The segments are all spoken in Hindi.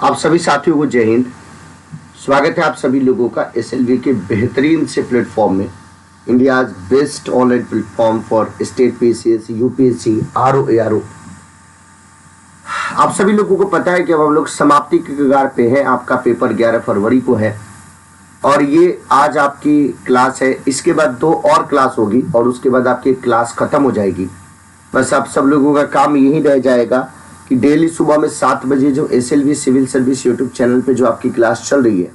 आप सभी साथियों को जय हिंद। स्वागत है आप सभी लोगों का एसएलवी के बेहतरीन से प्लेटफॉर्म में, India best online platform for state PCS, UPSC, RO, ARO. आप सभी लोगों को पता है कि अब हम लोग समाप्ति के कगार पे हैं। आपका पेपर 11 फरवरी को है और ये आज आपकी क्लास है। इसके बाद 2 और क्लास होगी और उसके बाद आपकी क्लास खत्म हो जाएगी। बस आप सब लोगों का काम यही रह जाएगा कि डेली सुबह में 7 बजे जो SLV civil service YouTube channel पे जो आपकी क्लास चल रही है,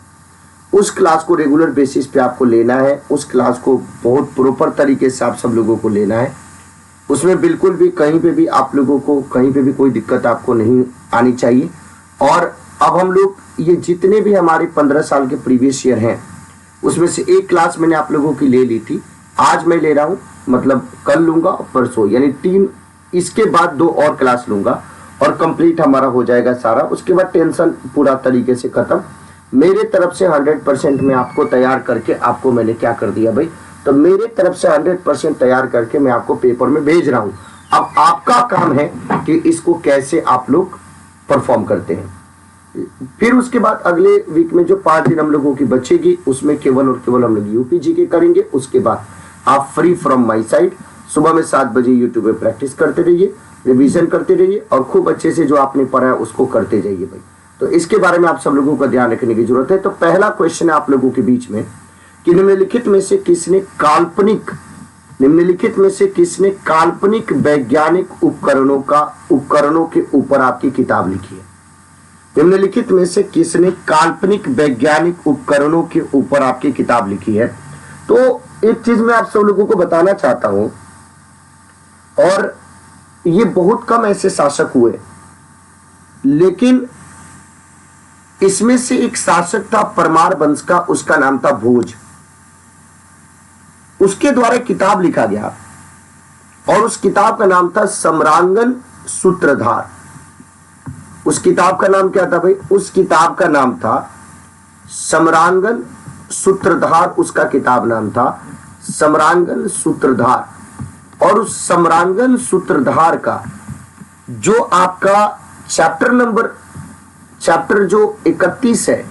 उस क्लास को रेगुलर बेसिस पे आपको लेना है। उस क्लास को बहुत प्रॉपर तरीके से आप सब लोगों को लेना है। उसमें बिल्कुल भी कहीं पे भी आप लोगों को कहीं पे भी कोई दिक्कत आपको नहीं आनी चाहिए। और अब हम लोग ये जितने भी हमारे 15 साल के प्रीवियस ईयर हैं, उसमें से एक क्लास मैंने आप लोगों की ले ली थी। आज मैं ले रहा हूँ, मतलब कल लूंगा और परसों, यानी 3। इसके बाद 2 और क्लास लूंगा और कंप्लीट हमारा हो जाएगा सारा। उसके बाद टेंशन पूरा तरीके से खत्म। मेरे तरफ से 100% मैं आपको तैयार करके आपको मैंने क्या कर दिया भाई, तो मेरे तरफ से 100% तैयार करके मैं आपको पेपर में भेज रहा हूं। अब आपका काम है कि इसको कैसे आप लोग परफॉर्म करते हैं। फिर उसके बाद अगले वीक में जो 5 दिन हम लोगों की बचेगी, उसमें केवल और केवल हम लोग यूपीजी के करेंगे। उसके बाद आप फ्री फ्रॉम माई साइड सुबह में 7 बजे यूट्यूब पे प्रैक्टिस करते रहिए, रिवीजन करते रहिए और खूब अच्छे से जो आपने पढ़ा है उसको करते जाइए भाई। तो इसके बारे में आप सब लोगों का ध्यान रखने की जरूरत है। तो पहला क्वेश्चन है आप लोगों के बीच में कि निम्नलिखित में से किसने काल्पनिक वैज्ञानिक उपकरणों के ऊपर आपकी किताब लिखी है। निम्नलिखित में से किसने काल्पनिक वैज्ञानिक उपकरणों के ऊपर आपकी किताब लिखी है। तो एक चीज मैं आप सब लोगों को बताना चाहता हूं, और ये बहुत कम ऐसे शासक हुए, लेकिन इसमें से एक शासक था परमार वंश का, उसका नाम था भोज। उसके द्वारा किताब लिखा गया और उस किताब का नाम था सम्रांगन सूत्रधार। उस किताब का नाम क्या था भाई? उस किताब का नाम था सम्रांगन सूत्रधार। उसका किताब नाम था सम्रांगन सूत्रधार। और उस सम्रांगन सूत्रधार का जो आपका चैप्टर जो 31 है,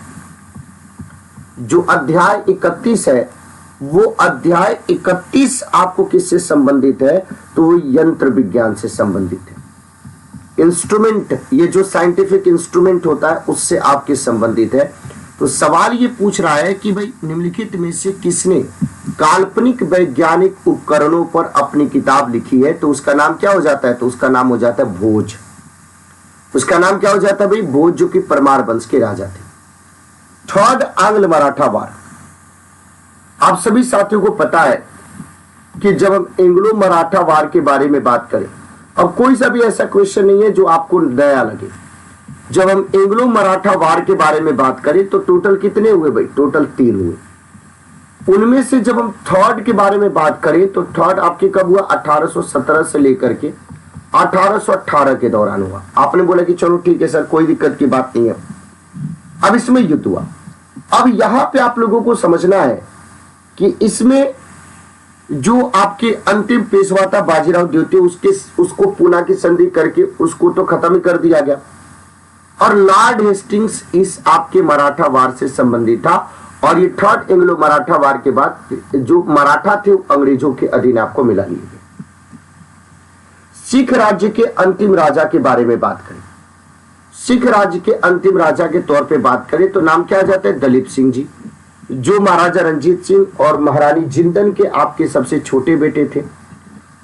जो अध्याय 31 है, वो अध्याय 31 आपको किससे संबंधित है? तो वो यंत्र विज्ञान से संबंधित है। इंस्ट्रूमेंट, ये जो साइंटिफिक इंस्ट्रूमेंट होता है उससे आपके संबंधित है। तो सवाल ये पूछ रहा है कि भाई निम्नलिखित में से किसने काल्पनिक वैज्ञानिक उपकरणों पर अपनी किताब लिखी है। तो उसका नाम क्या हो जाता है? तो उसका नाम हो जाता है भोज। उसका नाम क्या हो जाता है भाई? भोज, जो कि परमार वंश के राजा थे। 3rd आंग्ल मराठा वार। आप सभी साथियों को पता है कि जब हम एंग्लो मराठा वार के बारे में बात करें, अब कोई सा भी ऐसा क्वेश्चन नहीं है जो आपको नया लगे। जब हम एंग्लो मराठा वार के बारे में बात करें तो टोटल कितने हुए भाई? टोटल 3 हुए। उनमें से जब हम 3rd के बारे में बात करें तो 3rd आपके कब हुआ? 1817 से लेकर के 1818 के दौरान हुआ। आपने बोला कि चलो ठीक है सर, कोई दिक्कत की बात नहीं है। अब इसमें युद्ध हुआ। अब यहां पे आप लोगों को समझना है कि इसमें जो आपके अंतिम पेशवा था बाजीराव द्वितीय, उसको पूना की संधि करके उसको तो खत्म ही कर दिया गया। और लॉर्ड हेस्टिंग्स इस आपके मराठा वार से संबंधित था। और ये 3rd एंग्लो मराठा वार के बाद जो मराठा थे अंग्रेजों के अधीन आपको मिला लिए गए। सिख राज्य के अंतिम राजा के बारे में बात करें, सिख राज्य के अंतिम राजा के तौर पे बात करें तो नाम क्या आ जाता है? दलीप सिंह जी, जो महाराजा रंजीत सिंह और महारानी जिंदन के आपके सबसे छोटे बेटे थे।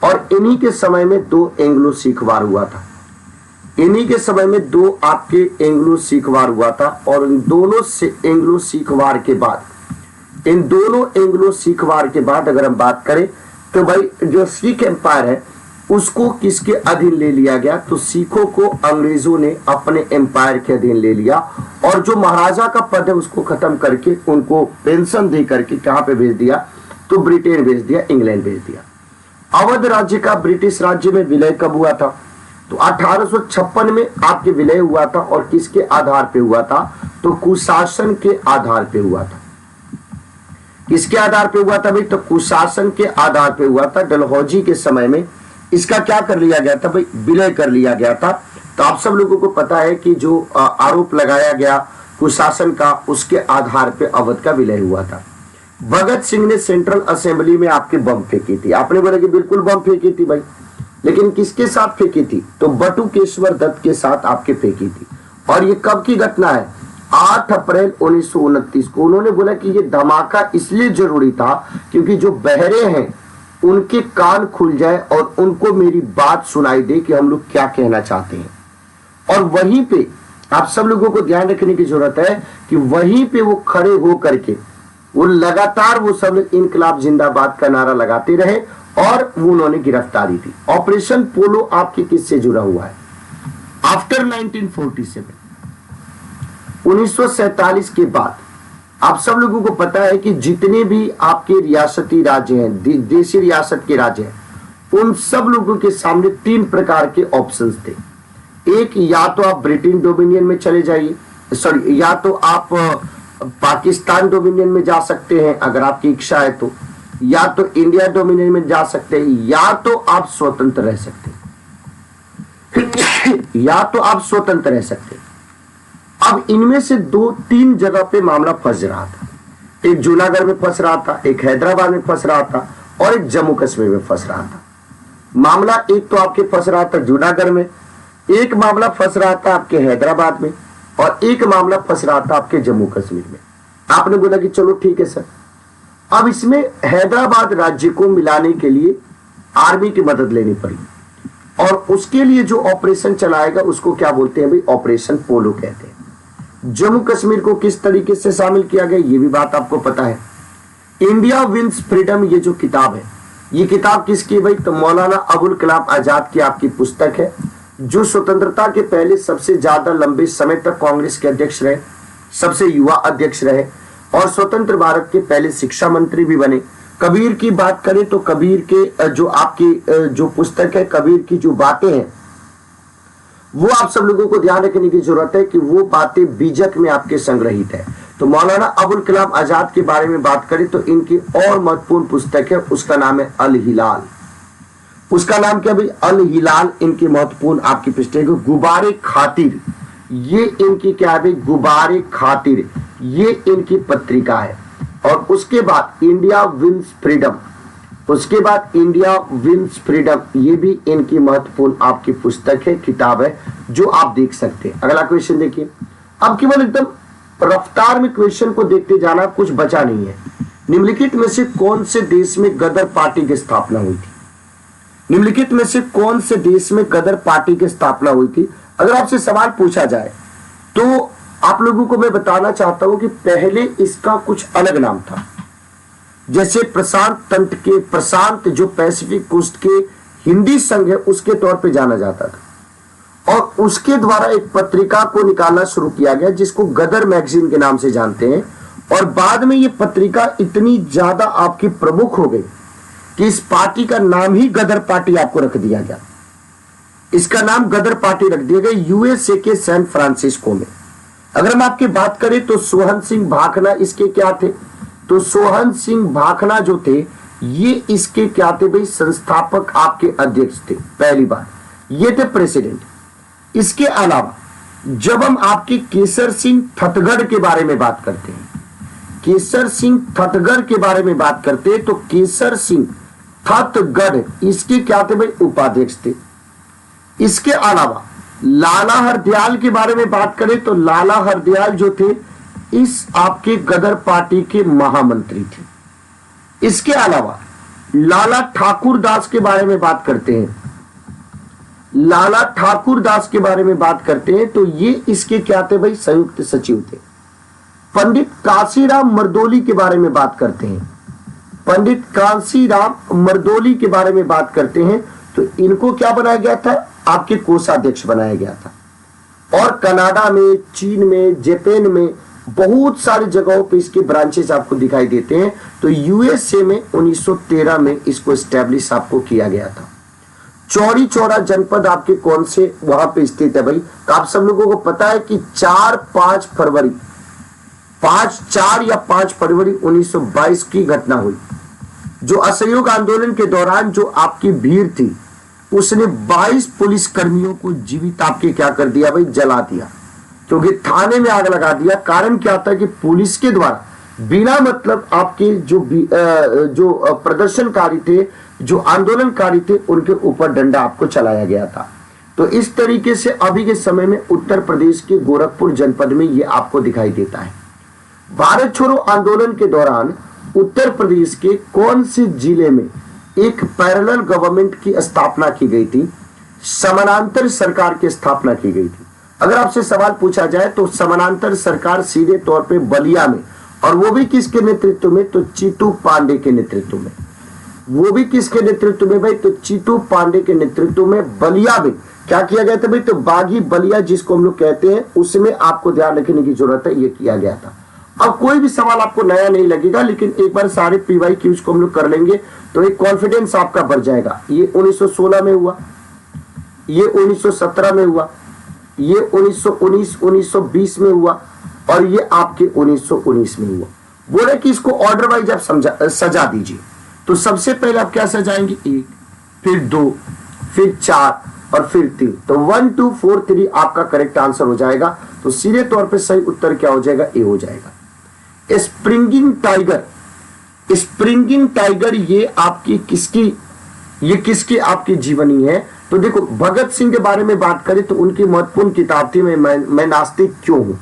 और इन्हीं के समय में 2 एंग्लो सिख वार हुआ था। इन्हीं के समय में 2 आपके एंग्लो सिख वार हुआ था। और इन दोनों से एंग्लो सिख वार के बाद, इन दोनों एंग्लो सिख वार के बाद अगर हम बात करें तो भाई जो सिख एम्पायर है उसको किसके अधीन ले लिया गया? तो सिखों को अंग्रेजों ने अपने एम्पायर के अधीन ले लिया। और जो महाराजा का पद है उसको खत्म करके उनको पेंशन दे करके कहां पे भेज दिया? तो ब्रिटेन भेज दिया, इंग्लैंड भेज दिया। अवध राज्य का ब्रिटिश राज्य में विलय कब हुआ था? तो 1856 में आपके विलय हुआ था। और किसके आधार पे हुआ था? तो कुशासन के आधार पे हुआ था। किसके आधार पे हुआ था भाई? तो कुशासन के आधार पे हुआ था। डलहौजी के समय में इसका क्या कर लिया गया था भाई? विलय कर लिया गया था। तो आप सब लोगों को पता है कि जो आरोप लगाया गया कुशासन का, उसके आधार पे अवध का विलय हुआ था। भगत सिंह ने सेंट्रल असेंबली में आपके बम फेंकी थी। आपने बोला कि बिल्कुल बम फेंकी थी भाई, लेकिन किसके साथ फेंकी थी? तो बटुकेश्वर दत्त के साथ आपके फेंकी थी। और ये कब की घटना है? 8 अप्रैल 1929 को। उन्होंने बोला कि ये धमाका इसलिए जरूरी था क्योंकि जो बहरे हैं उनके कान खुल जाए और उनको मेरी बात सुनाई दे कि हम लोग क्या कहना चाहते हैं। और वहीं पे आप सब लोगों को ध्यान रखने की जरूरत है कि वहीं पे वो खड़े हो करके वो लगातार वो सब लोग इनकलाब जिंदाबाद का नारा लगाते रहे और वो उन्होंने गिरफ्तारी दी। ऑपरेशन पोलो आपके किससे जुड़ा हुआ है? आफ्टर 1947 1947 के बाद आप सब लोगों को पता है कि जितने भी आपके रियासती राज्य हैं, देशी रियासत के राज्य हैं, उन सब लोगों के सामने 3 प्रकार के ऑप्शंस थे। एक, या तो आप ब्रिटेन डोमिनियन में चले जाइए, सॉरी, या तो आप पाकिस्तान डोमिनियन में जा सकते हैं अगर आपकी इच्छा है तो, या तो इंडिया डोमिनियन में जा सकते हैं, या तो आप स्वतंत्र रह सकते हैं या तो आप स्वतंत्र रह सकते हैं। अब इनमें से 2-3 जगह पे मामला फंस रहा था। एक जूनागढ़ में फंस रहा था, एक हैदराबाद में फंस रहा था और एक जम्मू कश्मीर में फंस रहा था। मामला एक तो आपके फंस रहा था जूनागढ़ में, एक मामला फंस रहा था आपके हैदराबाद में और एक मामला फंस रहा था आपके जम्मू कश्मीर में। आपने बोला कि चलो ठीक है सर। अब इसमें हैदराबाद राज्य को मिलाने के लिए आर्मी की मदद लेनी पड़ी और उसके लिए जो ऑपरेशन चलाएगा उसको क्या बोलते हैं भाई? ऑपरेशन पोलो कहते हैं। जम्मू कश्मीर को किस तरीके से शामिल किया गया ये भी बात आपको पता है। इंडिया विंस फ्रीडम, ये जो किताब है, ये किताब किसकी भाई? तो मौलाना अबुल कलाम आजाद की आपकी पुस्तक है, जो स्वतंत्रता के पहले सबसे ज्यादा लंबे समय तक कांग्रेस के अध्यक्ष रहे, सबसे युवा अध्यक्ष रहे और स्वतंत्र भारत के पहले शिक्षा मंत्री भी बने। कबीर की बात करें तो कबीर के जो आपकी जो पुस्तक है, कबीर की जो बातें हैं, वो आप सब लोगों को ध्यान रखने की जरूरत है कि वो बातें बीजक में आपके संग्रहित है। तो मौलाना अबुल कलाम आजाद के बारे में बात करें तो इनकी और महत्वपूर्ण पुस्तक है, उसका नाम है अल हिलाल। उसका नाम क्या भाई? अल हिलाल इनकी महत्वपूर्ण आपकी पुस्तक है। गुबारे खातिर, ये इनकी क्या है भाई? गुबारे खातिर, ये इनकी पत्रिका है। और उसके बाद इंडिया विंस फ्रीडम, उसके बाद इंडिया विंस फ्रीडम, ये भी इनकी महत्वपूर्ण आपकी पुस्तक है, किताब है, जो आप देख सकते हैं। अगला क्वेश्चन देखिए। अब केवल एकदम रफ्तार में क्वेश्चन को देखते जाना, कुछ बचा नहीं है। निम्नलिखित में से कौन से देश में गदर पार्टी की स्थापना हुई थी? निम्नलिखित में से कौन से देश में गदर पार्टी की स्थापना हुई थी? अगर आपसे सवाल पूछा जाए तो आप लोगों को मैं बताना चाहता हूं कि पहले इसका कुछ अलग नाम था। जैसे प्रशांत तंत्र के, प्रशांत जो पैसिफिक कोस्ट के हिंदी संघ है, उसके तौर पे जाना जाता था। और उसके द्वारा एक पत्रिका को निकालना शुरू किया गया जिसको गदर मैगजीन के नाम से जानते हैं। और बाद में ये पत्रिका इतनी ज्यादा आपकी प्रमुख हो गई कि इस पार्टी का नाम ही गदर पार्टी आपको रख दिया गया। इसका नाम गदर पार्टी रख दिया गया यूएसए के सैन फ्रांसिस्को में। अगर हम आपकी बात करें तो सोहन सिंह भाखना इसके क्या थे? तो सोहन सिंह भाखना जो थे, ये इसके क्या थे भाई? संस्थापक आपके अध्यक्ष थे। पहली बात ये थे प्रेसिडेंट। इसके अलावा जब हम आपके केसर सिंह थतगढ़ के बारे में बात करते हैं, केसर सिंह थतगढ़ के बारे में बात करते हैं, तो केसर सिंह थतगढ़ इसके क्या थे भाई? उपाध्यक्ष थे। इसके अलावा लाला हरदयाल के बारे में बात करें तो लाला हरदयाल जो थे, इस आपके गदर पार्टी के महामंत्री थे। इसके अलावा लाला ठाकुर दास के बारे में बात करते हैं, लाला ठाकुर दास के बारे में बात करते हैं तो ये इसके क्या थे भाई? संयुक्त सचिव थे। पंडित कांशीराम मर्दोली के बारे में बात करते हैं, पंडित कांशीराम मर्दोली के बारे में बात करते हैं तो इनको क्या बनाया गया था? आपके कोषाध्यक्ष बनाया गया था। और कनाडा में, चीन में, जापान में बहुत सारी जगहों पे इसके ब्रांचेस आपको दिखाई देते हैं। तो यूएसए में 1913 में इसको एस्टेब्लिश आपको किया गया था। चौरी चौरा जनपद आपके कौन से वहां पे स्थित है भाई? तो आप सब लोगों को पता है कि 4 फरवरी 1922 की घटना हुई, जो असहयोग आंदोलन के दौरान जो आपकी भीड़ थी, उसने 22 पुलिस कर्मियों को जीवित आपके क्या कर दिया भाई, जला दिया, क्योंकि थाने में आग लगा दिया। कारण क्या था कि पुलिस के द्वारा बिना मतलब आपके जो प्रदर्शनकारी थे, जो आंदोलनकारी थे, उनके ऊपर डंडा आपको चलाया गया था। तो इस तरीके से अभी के समय में उत्तर प्रदेश के गोरखपुर जनपद में ये आपको दिखाई देता है। भारत छोड़ो आंदोलन के दौरान उत्तर प्रदेश के कौन से जिले में एक पैरेलल गवर्नमेंट की स्थापना की गई थी, समानांतर सरकार की स्थापना की गई थी? अगर आपसे सवाल पूछा जाए तो समानांतर सरकार सीधे तौर पे बलिया में, और वो भी किसके नेतृत्व में, तो चीतू पांडे के नेतृत्व में। वो भी किसके नेतृत्व में भाई, तो चीतू पांडे के नेतृत्व में बलिया में क्या किया गया था भाई, तो बागी बलिया जिसको हम लोग कहते हैं, उसमें आपको ध्यान रखने की जरूरत है, ये किया गया था। अब कोई भी सवाल आपको नया नहीं लगेगा, लेकिन एक बार सारे PYQs को हम लोग कर लेंगे तो एक कॉन्फिडेंस आपका बढ़ जाएगा। ये 1916 में हुआ, ये 1917 में हुआ, ये 1919, 1920 में हुआ, और ये आपके 1919 में हुआ। बोले कि इसको ऑर्डर वाइज आप सजा दीजिए। तो सबसे पहले आप क्या सजाएंगे, 1, फिर 2, फिर 4 और फिर 3। तो 1 2 4 3 आपका करेक्ट आंसर हो जाएगा। तो सीधे तौर पे सही उत्तर क्या हो जाएगा, ए हो जाएगा। स्प्रिंगिंग टाइगर, स्प्रिंगिंग टाइगर ये आपकी किसकी आपकी जीवनी है? तो देखो, भगत सिंह के बारे में बात करें तो उनकी महत्वपूर्ण किताब थी मैं नास्तिक क्यों हूं।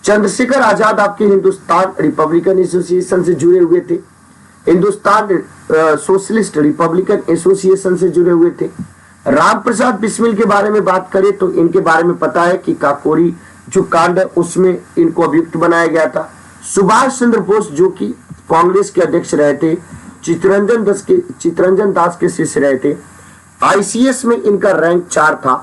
चंद्रशेखर आजाद आपके हिंदुस्तान रिपब्लिकन एसोसिएशन से जुड़े हुए थे, हिंदुस्तान सोशलिस्ट रिपब्लिकन एसोसिएशन से जुड़े हुए थे। राम प्रसाद बिस्मिल के बारे में बात करें तो इनके बारे में पता है कि काकोरी जो कांड है उसमें इनको अभियुक्त बनाया गया था। सुभाष चंद्र बोस जो कि कांग्रेस के अध्यक्ष रहे थे, चित्तरंजन दास के शिष्य रहे थे। ICS में इनका रैंक 4 था।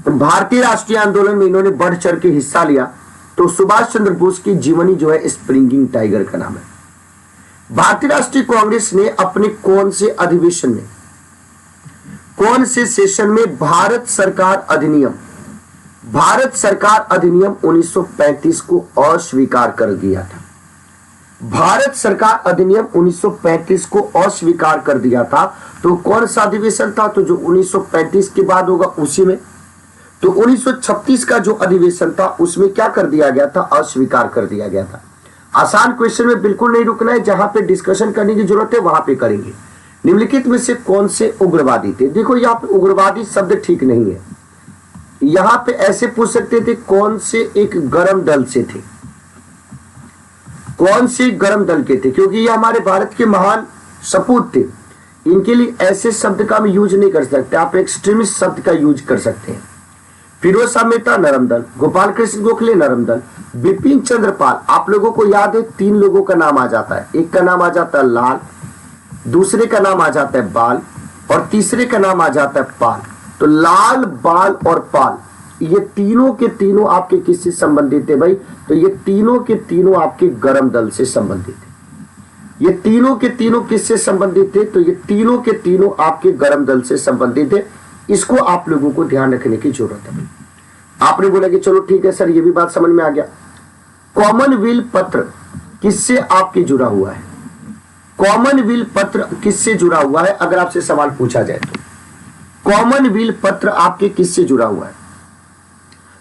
भारतीय राष्ट्रीय आंदोलन में इन्होंने बढ़ चढ़ के हिस्सा लिया। तो सुभाष चंद्र बोस की जीवनी जो है स्प्रिंगिंग टाइगर का नाम है। भारतीय राष्ट्रीय कांग्रेस ने अपने कौन से अधिवेशन में, कौन से सेशन में भारत सरकार अधिनियम 1935 को अस्वीकार कर दिया था? भारत सरकार अधिनियम 1935 को अस्वीकार कर दिया था। तो कौन सा अधिवेशन था? तो जो 1935 के बाद होगा उसी में। तो 1936 का जो अधिवेशन था उसमें क्या कर दिया गया था? अस्वीकार कर दिया गया था। आसान क्वेश्चन में बिल्कुल नहीं रुकना है, जहां पे डिस्कशन करने की जरूरत है वहां पे करेंगे। निम्नलिखित में से कौन से उग्रवादी थे? देखो यहाँ पे उग्रवादी शब्द ठीक नहीं है। यहाँ पे ऐसे पूछ सकते थे कौन से एक गर्म दल से थे, कौन से गर्म दल के थे, क्योंकि ये हमारे भारत के महान सपूत थे। इनके लिए ऐसे शब्द का हम यूज नहीं कर सकते, आप एक्सट्रीमिस्ट शब्द का यूज कर सकते हैं। फिरोज शाह मेहता नरम दल, गोपाल कृष्ण गोखले नरम दल, बिपिन चंद्र पाल। आप लोगों को याद है 3 लोगों का नाम आ जाता है, एक का नाम आ जाता है लाल, दूसरे का नाम आ जाता है बाल, और तीसरे का नाम आ जाता है पाल। तो लाल, बाल और पाल, ये तीनों के तीनों आपके किससे संबंधित है भाई? तो ये तीनों के तीनों आपके गर्म दल से संबंधित है। ये तीनों के तीनों किससे संबंधित है? तो ये तीनों के तीनों आपके गर्म दल से संबंधित है। इसको आप लोगों को ध्यान रखने की जरूरत है। आपने बोला कि चलो ठीक है सर, ये भी बात समझ में आ गया। कॉमनवेल्थ पत्र किससे आपके जुड़ा हुआ है? कॉमनवेल्थ पत्र किससे जुड़ा हुआ है? अगर आपसे सवाल पूछा जाए तो कॉमनवेल्थ पत्र आपके किससे जुड़ा हुआ है?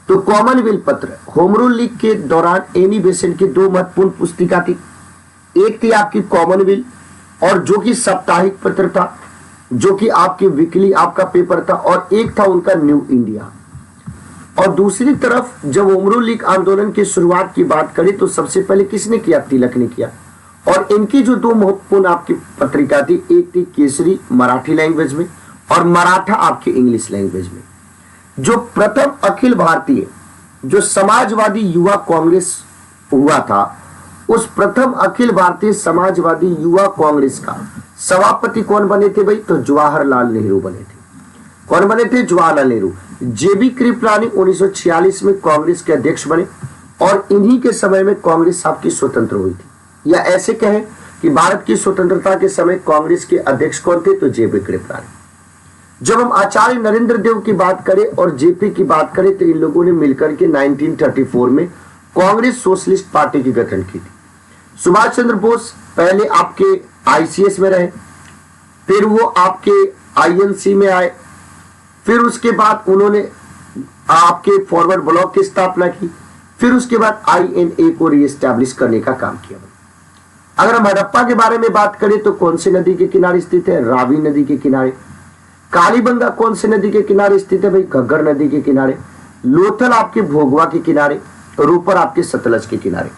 तो कॉमनवेल्थ पत्र होम रूल लीग के दौरान एनी बेसेंट की 2 महत्वपूर्ण पुस्तिका थी। एक थी आपकी कॉमनवेल्थ, और जो कि साप्ताहिक पत्र था, जो कि आपकी वीकली आपका पेपर था, और एक था उनका न्यू इंडिया। और दूसरी तरफ जब होम रूल लीग आंदोलन की शुरुआत की बात करें तो सबसे पहले किसने किया? तिलक ने किया। और इनकी जो 2 महत्वपूर्ण आपकी पत्रिका थी, एक थी केसरी मराठी लैंग्वेज में, और मराठा आपके इंग्लिश लैंग्वेज में। जो प्रथम अखिल भारतीय जो समाजवादी युवा कांग्रेस हुआ था, उस प्रथम अखिल भारतीय समाजवादी युवा कांग्रेस का सभापति कौन बने थे भाई? तो जवाहरलाल नेहरू बने थे। कौन बने थे? जवाहरलाल नेहरू। JB कृपलानी 1946 में कांग्रेस के अध्यक्ष बने, और इन्हीं के समय में कांग्रेस आपकी स्वतंत्र हुई थी। या ऐसे कहें कि भारत की स्वतंत्रता के समय कांग्रेस के अध्यक्ष कौन थे? तो JB कृपलानी। जब हम आचार्य नरेंद्र देव की बात करें और JP की बात करें तो इन लोगों ने मिलकर के 1934 में कांग्रेस सोशलिस्ट पार्टी की गठन की थी। सुभाष चंद्र बोस पहले आपके आईसीएस में रहे, फिर वो आपके आईएनसी में आए, फिर उसके बाद उन्होंने आपके फॉरवर्ड ब्लॉक की स्थापना की, फिर उसके बाद आईएनए को रीएस्टैब्लिश करने का काम किया। अगर हम हड़प्पा के बारे में बात करें तो कौन सी नदी के किनारे स्थित है? रावी नदी के किनारे। कालीबंगा कौन सी नदी के किनारे स्थित है भाई? घग्गर नदी के किनारे। लोथल आपके भोगवा के किनारे, रूपर आपके सतलज के किनारे।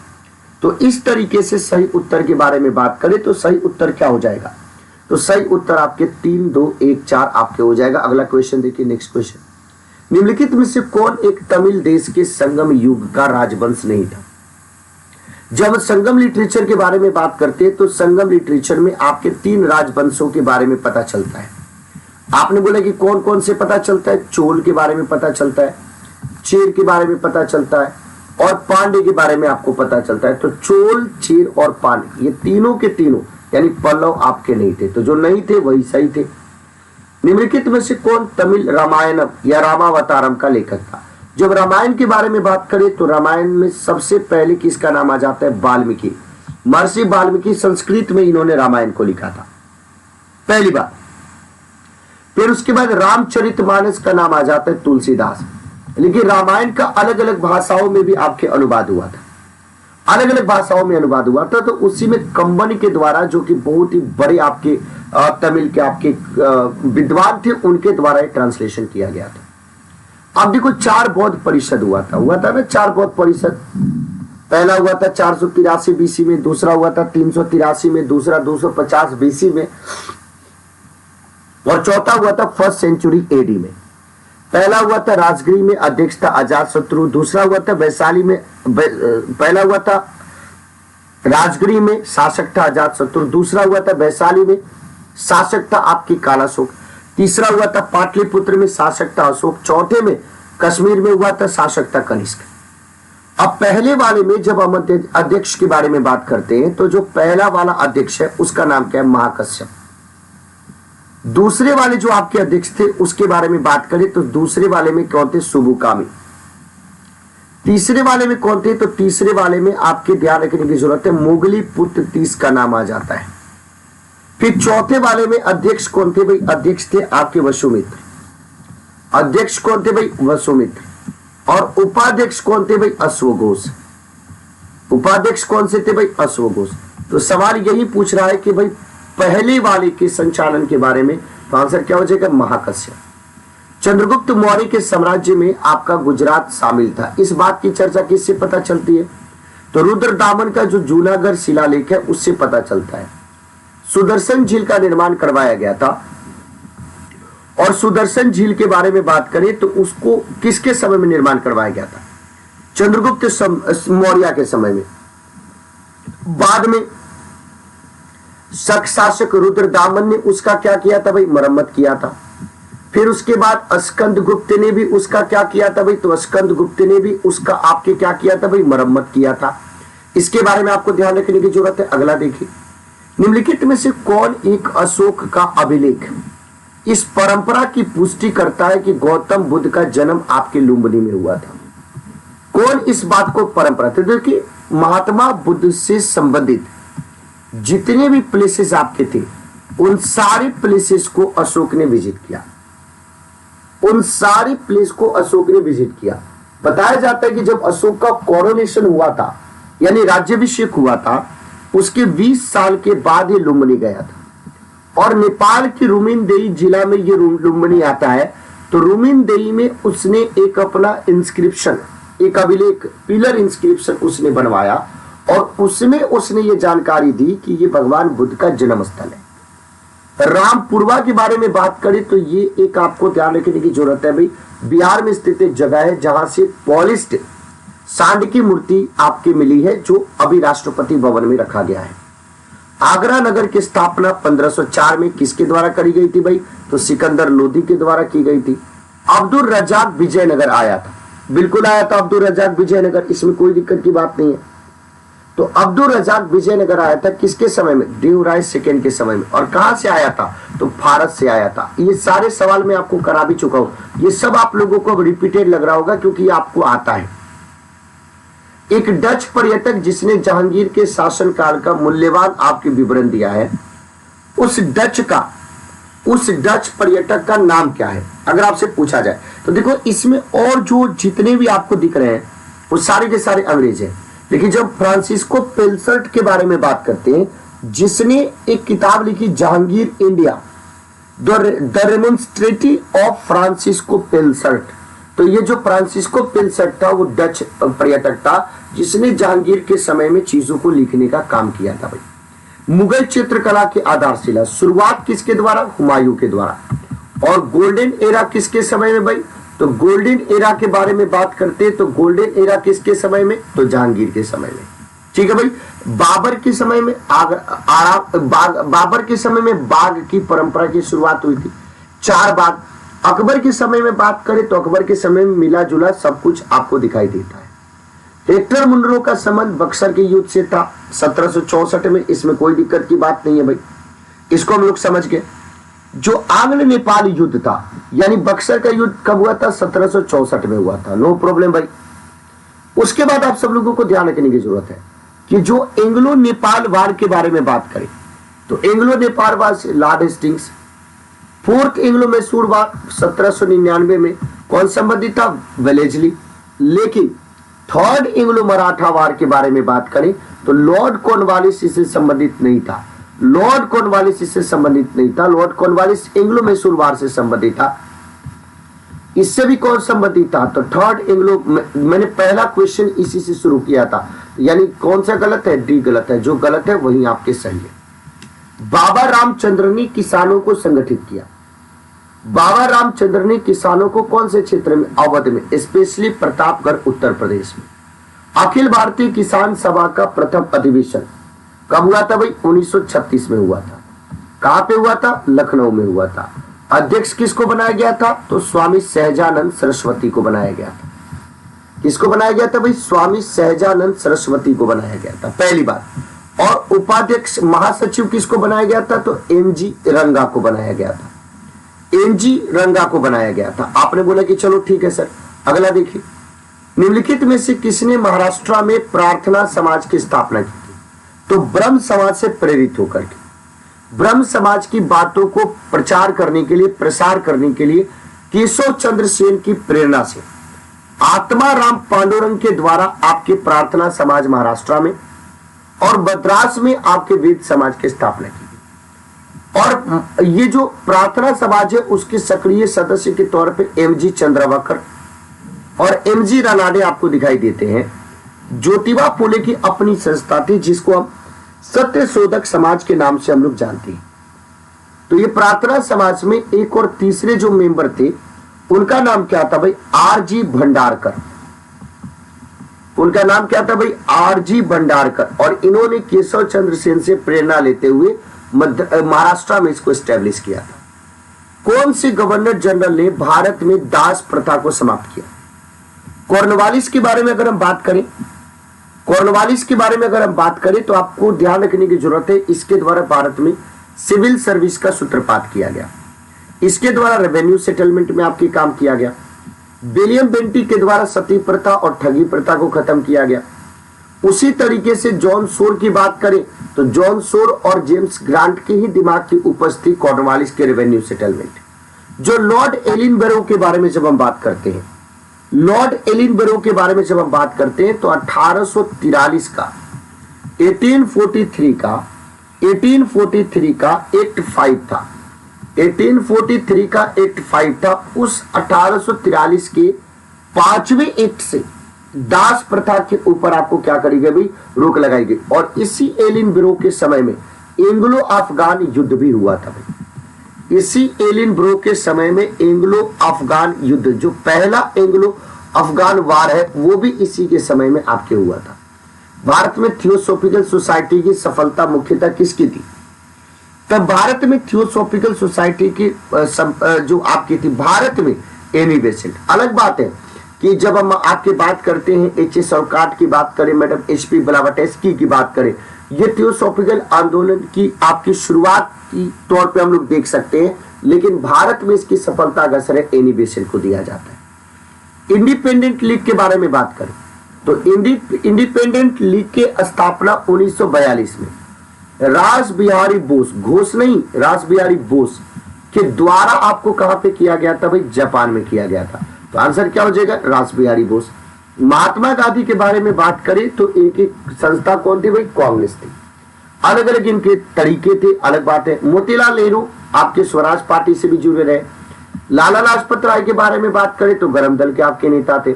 तो इस तरीके से सही उत्तर के बारे में बात करें तो सही उत्तर क्या हो जाएगा? तो सही उत्तर आपके 3, 2, 1, 4 आपके हो जाएगा। अगला क्वेश्चन देखिए, नेक्स्ट क्वेश्चन। निम्नलिखित में से कौन एक तमिल देश के संगम युग का राजवंश नहीं था? जब संगम लिटरेचर के बारे में बात करते हैं तो संगम लिटरेचर में आपके 3 राजवंशों के बारे में पता चलता है। आपने बोला कि कौन कौन से पता चलता है? चोल के बारे में पता चलता है, चेर के बारे में पता चलता है और पांडे के बारे में आपको पता चलता है। तो चोल, चेर और पांडे ये तीनों के तीनों यानी पल्लव आपके नहीं थे, तो जो नहीं थे वही सही थे। निम्नलिखित में से कौन तमिल रामायणम या रामावतारम का लेखक था? जब रामायण के बारे में बात करें तो रामायण में सबसे पहले किसका नाम आ जाता है? वाल्मीकि। महर्षि वाल्मीकि संस्कृत में इन्होंने रामायण को लिखा था पहली बार। फिर उसके बाद रामचरितमानस का नाम आ जाता है तुलसीदास। लेकिन रामायण का अलग अलग भाषाओं में भी आपके अनुवाद हुआ था, अलग अलग भाषाओं में अनुवाद हुआ था। तो उसी में कंबनी के द्वारा, जो कि बहुत ही बड़े आपके तमिल के आपके विद्वान थे, उनके द्वारा ट्रांसलेशन किया गया था। अब देखो 4 बौद्ध परिषद हुआ था ना, 4 बौद्ध परिषद। पहला हुआ था 483 बीसी में, दूसरा हुआ था 383 में, दूसरा 250 बीसी में और चौथा हुआ था 1st सेंचुरी एडी में। पहला हुआ था राजगिरी में, अध्यक्ष था अजातशत्रु। दूसरा हुआ था वैशाली में, पहला हुआ था राजगिरी में, शासक था अजातशत्रु। दूसरा हुआ था वैशाली में, शासक था आपकी कालाशोक। तीसरा हुआ था पाटलिपुत्र में, शासक था अशोक। चौथे में कश्मीर में हुआ था, शासक था कनिष्क। अब पहले वाले में जब हम अध्यक्ष के बारे में बात करते हैं तो जो पहला वाला अध्यक्ष है उसका नाम क्या है? महाकश्यप। दूसरे वाले जो आपके अध्यक्ष थे उसके बारे में बात करें तो दूसरे वाले में कौन थे? सुबुकामी। तीसरे वाले में कौन थे? तो तीसरे वाले में आपके ध्यान रखने की जरूरत है, मोगली पुत्र 30 का नाम आ जाता है। फिर चौथे वाले में अध्यक्ष कौन थे भाई? अध्यक्ष थे आपके वसुमित्र। अध्यक्ष कौन थे भाई? वसुमित्र। और उपाध्यक्ष कौन थे भाई? अश्वघोष। उपाध्यक्ष कौन से थे भाई? अश्वघोष। तो सवाल यही पूछ रहा है कि भाई पहले वाले के संचालन के बारे में, तो आंसर क्या हो जाएगा? महाकश्यप। चंद्रगुप्त मौर्य के साम्राज्य में आपका गुजरात शामिल था। इस बात की चर्चा किससे पता चलती है? तो रुद्रदामन का जो जूनागढ़ शिलालेख है उससे पता चलता है। सुदर्शन झील का निर्माण करवाया गया था और सुदर्शन झील के बारे में बात करें तो उसको किसके समय में निर्माण करवाया गया था? चंद्रगुप्त मौर्य के समय में। बाद में शक शासक रुद्रदामन ने उसका क्या किया था भाई? मरम्मत किया था। फिर उसके बाद स्कंद गुप्त ने भी उसका क्या किया था भाई? तो स्कंद गुप्त ने भी उसका आपके क्या किया था भाई? मरम्मत किया था। इसके बारे में आपको ध्यान रखने की जरूरत है। अगला देखिए, निम्नलिखित में से कौन एक अशोक का अभिलेख इस परंपरा की पुष्टि करता है कि गौतम बुद्ध का जन्म आपके लुम्बिनी में हुआ था? कौन इस बात को परंपरा? तो देखिए, महात्मा बुद्ध से संबंधित जितने भी प्लेसेस आपके थे उन सारे प्लेसेस को अशोक ने विजिट किया। उन सारे प्लेस को अशोक ने विजिट किया। बताया जाता है कि जब अशोक का कोरोनेशन हुआ था यानी राज्याभिषेक हुआ था, उसके 20 साल के बाद ये लुम्बिनी गया था। और नेपाल की रुमिनदेई जिला में ये लुम्बिनी आता है। तो रुमिनदेई में उसने एक अपना इंस्क्रिप्शन, एक अभिलेख, पिलर इंस्क्रिप्शन उसने बनवाया और उसमें उसने ये जानकारी दी कि ये भगवान बुद्ध का जन्म स्थल है। रामपुरवा के बारे में बात करें तो ये एक आपको ध्यान रखने की जरूरत है भाई, बिहार में स्थित एक जगह है जहां से पॉलिश्ड सांड की मूर्ति आपके मिली है, जो अभी राष्ट्रपति भवन में रखा गया है। आगरा नगर की स्थापना 1504 में किसके द्वारा करी गई थी भाई? तो सिकंदर लोदी के द्वारा की गई थी। अब्दुल रजाक विजयनगर आया था, बिल्कुल आया था अब्दुल रजाक विजयनगर, इसमें कोई दिक्कत की बात नहीं है। तो अब्दुल रजाक विजयनगर आया था किसके समय में? देवराय सेकंड के समय में। और कहां से आया था? तो भारत से आया था। ये सारे सवाल मैं आपको करा भी चुका हूं, ये सब आप लोगों को रिपीटेड लग रहा होगा क्योंकि ये आपको आता है। एक डच पर्यटक जिसने जहांगीर के शासनकाल का मूल्यवान आपके विवरण दिया है, उस डच पर्यटक का नाम क्या है, अगर आपसे पूछा जाए तो देखो इसमें और जो जितने भी आपको दिख रहे हैं वो सारे के सारे अंग्रेज हैं। लेकिन जब फ्रांसिस्को पेलसर्ट के बारे में बात करते हैं, जिसने एक किताब लिखी Jahangir India, the remonstrantie of Francisco Pelsaert, तो ये जो फ्रांसिस्को पेलसर्ट था वो डच पर्यटक था जिसने जहांगीर के समय में चीजों को लिखने का काम किया था भाई। मुगल चित्रकला की आधारशिला शुरुआत किसके द्वारा, हुमायूं के द्वारा। और गोल्डन एरा किसके समय में भाई, तो गोल्डन एरा के बारे में बात करते हैं तो गोल्डन एरा किसके समय में, तो जहांगीर के समय में। ठीक है भाई। बाबर के समय में बाबर के समय में बाग की परंपरा की शुरुआत हुई थी, 4 बाग। अकबर के समय में बात करें तो अकबर के समय में मिला जुला सब कुछ आपको दिखाई देता है। हेक्टर मुनरो का संबंध बक्सर के युद्ध से था 1764 में, इसमें कोई दिक्कत की बात नहीं है भाई, इसको हम लोग समझ गए। जो आंग्ल नेपाल युद्ध था यानी बक्सर का युद्ध कब हुआ था, 1764 में हुआ था, नो प्रॉब्लम भाई। उसके बाद आप सब लोगों को ध्यान रखने की जरूरत है कि जो एंग्लो नेपाल वार के बारे में बात करें तो एंग्लो नेपाल वार से Lord Hastings, fourth Anglo Mysore war 1799 में कौन संबंधित था, वेलेस्ली। लेकिन थर्ड एंग्लो मराठा वार के बारे में बात करें तो लॉर्ड कॉर्नवालिस इससे संबंधित नहीं था, लॉर्ड कॉर्नवालिस इससे संबंधित नहीं था, लॉर्ड कॉर्नवालिस एंग्लो मैसूर वार से संबंधित था। इससे भी कौन संबंधित था, तो थर्ड एंग्लो। मैंने पहला क्वेश्चन इसी से शुरू किया था, यानी कौन सा गलत है, डी गलत है, जो गलत है वही आपके सही है। बाबा रामचंद्र ने किसानों को संगठित किया। बाबा रामचंद्र ने किसानों को कौन से क्षेत्र में, अवध में, स्पेशली प्रतापगढ़ उत्तर प्रदेश में। अखिल भारतीय किसान सभा का प्रथम अधिवेशन कब हुआ था भाई, 1936 में हुआ था। कहां पे हुआ था, लखनऊ में हुआ था। अध्यक्ष किसको बनाया गया था, तो स्वामी सहजानंद सरस्वती को बनाया गया था। किसको बनाया गया था भाई, स्वामी सहजानंद सरस्वती को बनाया गया था, पहली बात। और उपाध्यक्ष महासचिव किसको बनाया गया था, तो एमजी रंगा को बनाया गया था, एमजी रंगा को बनाया गया था। आपने बोला कि चलो ठीक है सर, अगला देखिए, निम्नलिखित में से किसने महाराष्ट्र में प्रार्थना समाज की स्थापना की थी, तो ब्रह्म समाज से प्रेरित होकर के, ब्रह्म समाज की बातों को प्रचार करने के लिए, प्रसार करने के लिए केशव चंद्र सेन की प्रेरणा से आत्मा राम पांडुरंग के द्वारा आपके प्रार्थना समाज महाराष्ट्र में और मद्रास में आपके वेद समाज की स्थापना की गई। और ये जो प्रार्थना समाज है उसके सक्रिय सदस्य के तौर पे एमजी चंद्रवाकर और एमजी रानाडे आपको दिखाई देते हैं। ज्योतिबा फुले की अपनी संस्था थी जिसको हम सत्य शोधक समाज के नाम से हम लोग जानते हैं। तो ये प्रार्थना समाज में एक और तीसरे जो मेंबर थे उनका नाम क्या था भाई, आरजी भंडारकर। उनका नाम क्या था भाई, आरजी भंडारकर। और इन्होंने केशव चंद्र सेन से प्रेरणा लेते हुए महाराष्ट्र में इसको एस्टेब्लिश किया था। कौन से गवर्नर जनरल ने भारत में दास प्रथा को समाप्त किया, कॉर्नवालिस के बारे में अगर हम बात करें, कॉर्नवालिस के बारे में अगर हम बात करें तो आपको ध्यान रखने की जरूरत है, इसके द्वारा भारत में सिविल सर्विस का सूत्रपात किया गया, इसके द्वारा रेवेन्यू सेटलमेंट में आपके काम किया गया। विलियम बेंटी के द्वारा सती प्रथा और ठगी प्रथा को खत्म किया गया। उसी तरीके से जॉन सोर की बात करें तो जॉन सोर और जेम्स ग्रांट के ही दिमाग की उपज थी कॉर्नवालिस के रेवेन्यू सेटलमेंट। जो लॉर्ड एलिनबरो के बारे में जब हम बात करते हैं, लॉर्ड एलिनबरो के बारे में जब हम बात करते हैं तो 1843 का 1843 का एक्ट 5 था, 1843 का एक्ट 5 था। उस 1843 के 5वें एक्ट से दास प्रथा के ऊपर आपको क्या करी गई भाई, रोक लगाई गई। और इसी एलिनबरो के समय में एंग्लो अफगान युद्ध भी हुआ था भाई। इसी एलिनबरो के समय में एंग्लो अफगान युद्ध, जो पहला एंग्लो अफगान वार है, वो भी इसी के समय में आपके हुआ था। भारत में थियोसॉफिकल सोसाइटी की सफलता मुख्यतः किसकी थी, तब भारत में थियोसॉफिकल सोसाइटी की जो आपकी थी भारत में एनी बेसेंट। अलग बात है कि जब हम आपकी बात करते हैं एच.एस. ऑलकॉट की बात करें, मैडम एच.पी. ब्लावटस्की की बात करें, ये थियोसॉफिकल आंदोलन की आपकी शुरुआत की तौर पे हम लोग देख सकते हैं, लेकिन भारत में इसकी सफलता का श्रेय एनी बेसेंट को दिया जाता है। इंडिपेंडेंट लीग के बारे में बात करें तो इंडिपेंडेंट लीग के स्थापना 1942 में रास बिहारी बोस, घोष नहीं, रास बिहारी बोस के द्वारा आपको कहां पे किया गया था भाई? जापान में किया गया था। तो आंसर क्या हो जाएगा? रास बिहारी बोस। महात्मा गांधी के बारे में बात करें तो एक एक संस्था कौन थी भाई? कांग्रेस थी। अलग अलग इनके तरीके थे, अलग बात है। मोतीलाल नेहरू आपके स्वराज पार्टी से भी जुड़े रहे। लाला लाजपत राय के बारे में बात करें तो गरम दल के आपके नेता थे।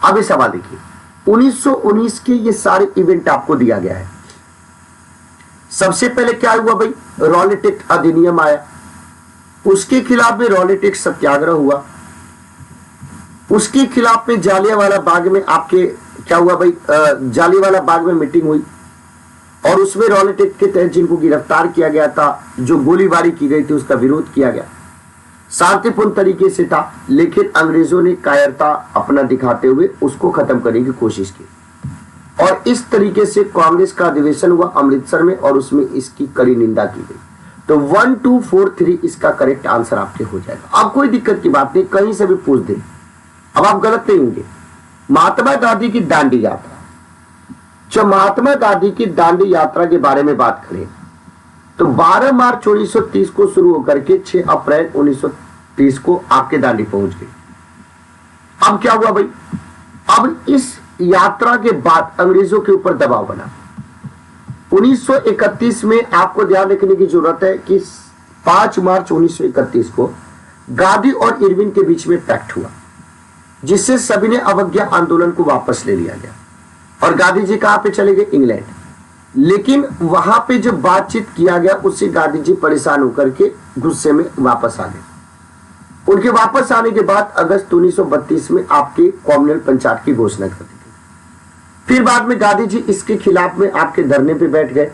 अब ये सवाल देखिए, 1919 के ये सारे इवेंट आपको दिया गया है। सबसे पहले क्या हुआ भाई? रॉलेट एक्ट अधिनियम आया, उसके खिलाफ में रॉलेट एक्ट सत्याग्रह हुआ, उसके खिलाफ में जालियांवाला बाग में आपके क्या हुआ भाई? जालियांवाला बाग में मीटिंग हुई और उसमें रॉलेट एक्ट के तहत जिनको गिरफ्तार किया गया था, जो गोलीबारी की गई थी, उसका विरोध किया गया। शांतिपूर्ण तरीके से था, लेकिन अंग्रेजों ने कायरता अपना दिखाते हुए उसको खत्म करने की कोशिश की और इस तरीके से कांग्रेस का अधिवेशन हुआ अमृतसर में और उसमें इसकी कड़ी निंदा की गई। तो 1 2 4 3 इसका करेक्ट आंसर आपके हो जाएगा। अब कोई दिक्कत की बात नहीं, कहीं से भी पूछ दे, अब आप गलत नहीं होंगे। महात्मा गांधी की दांडी यात्रा, जब महात्मा गांधी की दांडी यात्रा के बारे में बात करें तो 12 मार्च 1930 को शुरू होकर के 6 अप्रैल 1930 को आपके दांडी पहुंच गई। अब क्या हुआ भाई? अब इस यात्रा के बाद अंग्रेजों के ऊपर दबाव बना। 1931 में आपको ध्यान रखने की जरूरत है कि 5 मार्च 1931 को गांधी और इरविन के बीच में पैक्ट हुआ, जिससे सभी ने अवज्ञा आंदोलन को वापस ले लिया गया और गांधी जी कहां पे चले गए? इंग्लैंड। लेकिन वहां पे जब बातचीत किया गया उससे गांधी जी परेशान होकर के गुस्से में वापस आ गए। उनके वापस आने के बाद अगस्त 1932 में आपके कॉमनवेल्थ पंचायत की घोषणा कर दी गई। फिर बाद में गांधी जी इसके खिलाफ में आपके धरने पे बैठ गए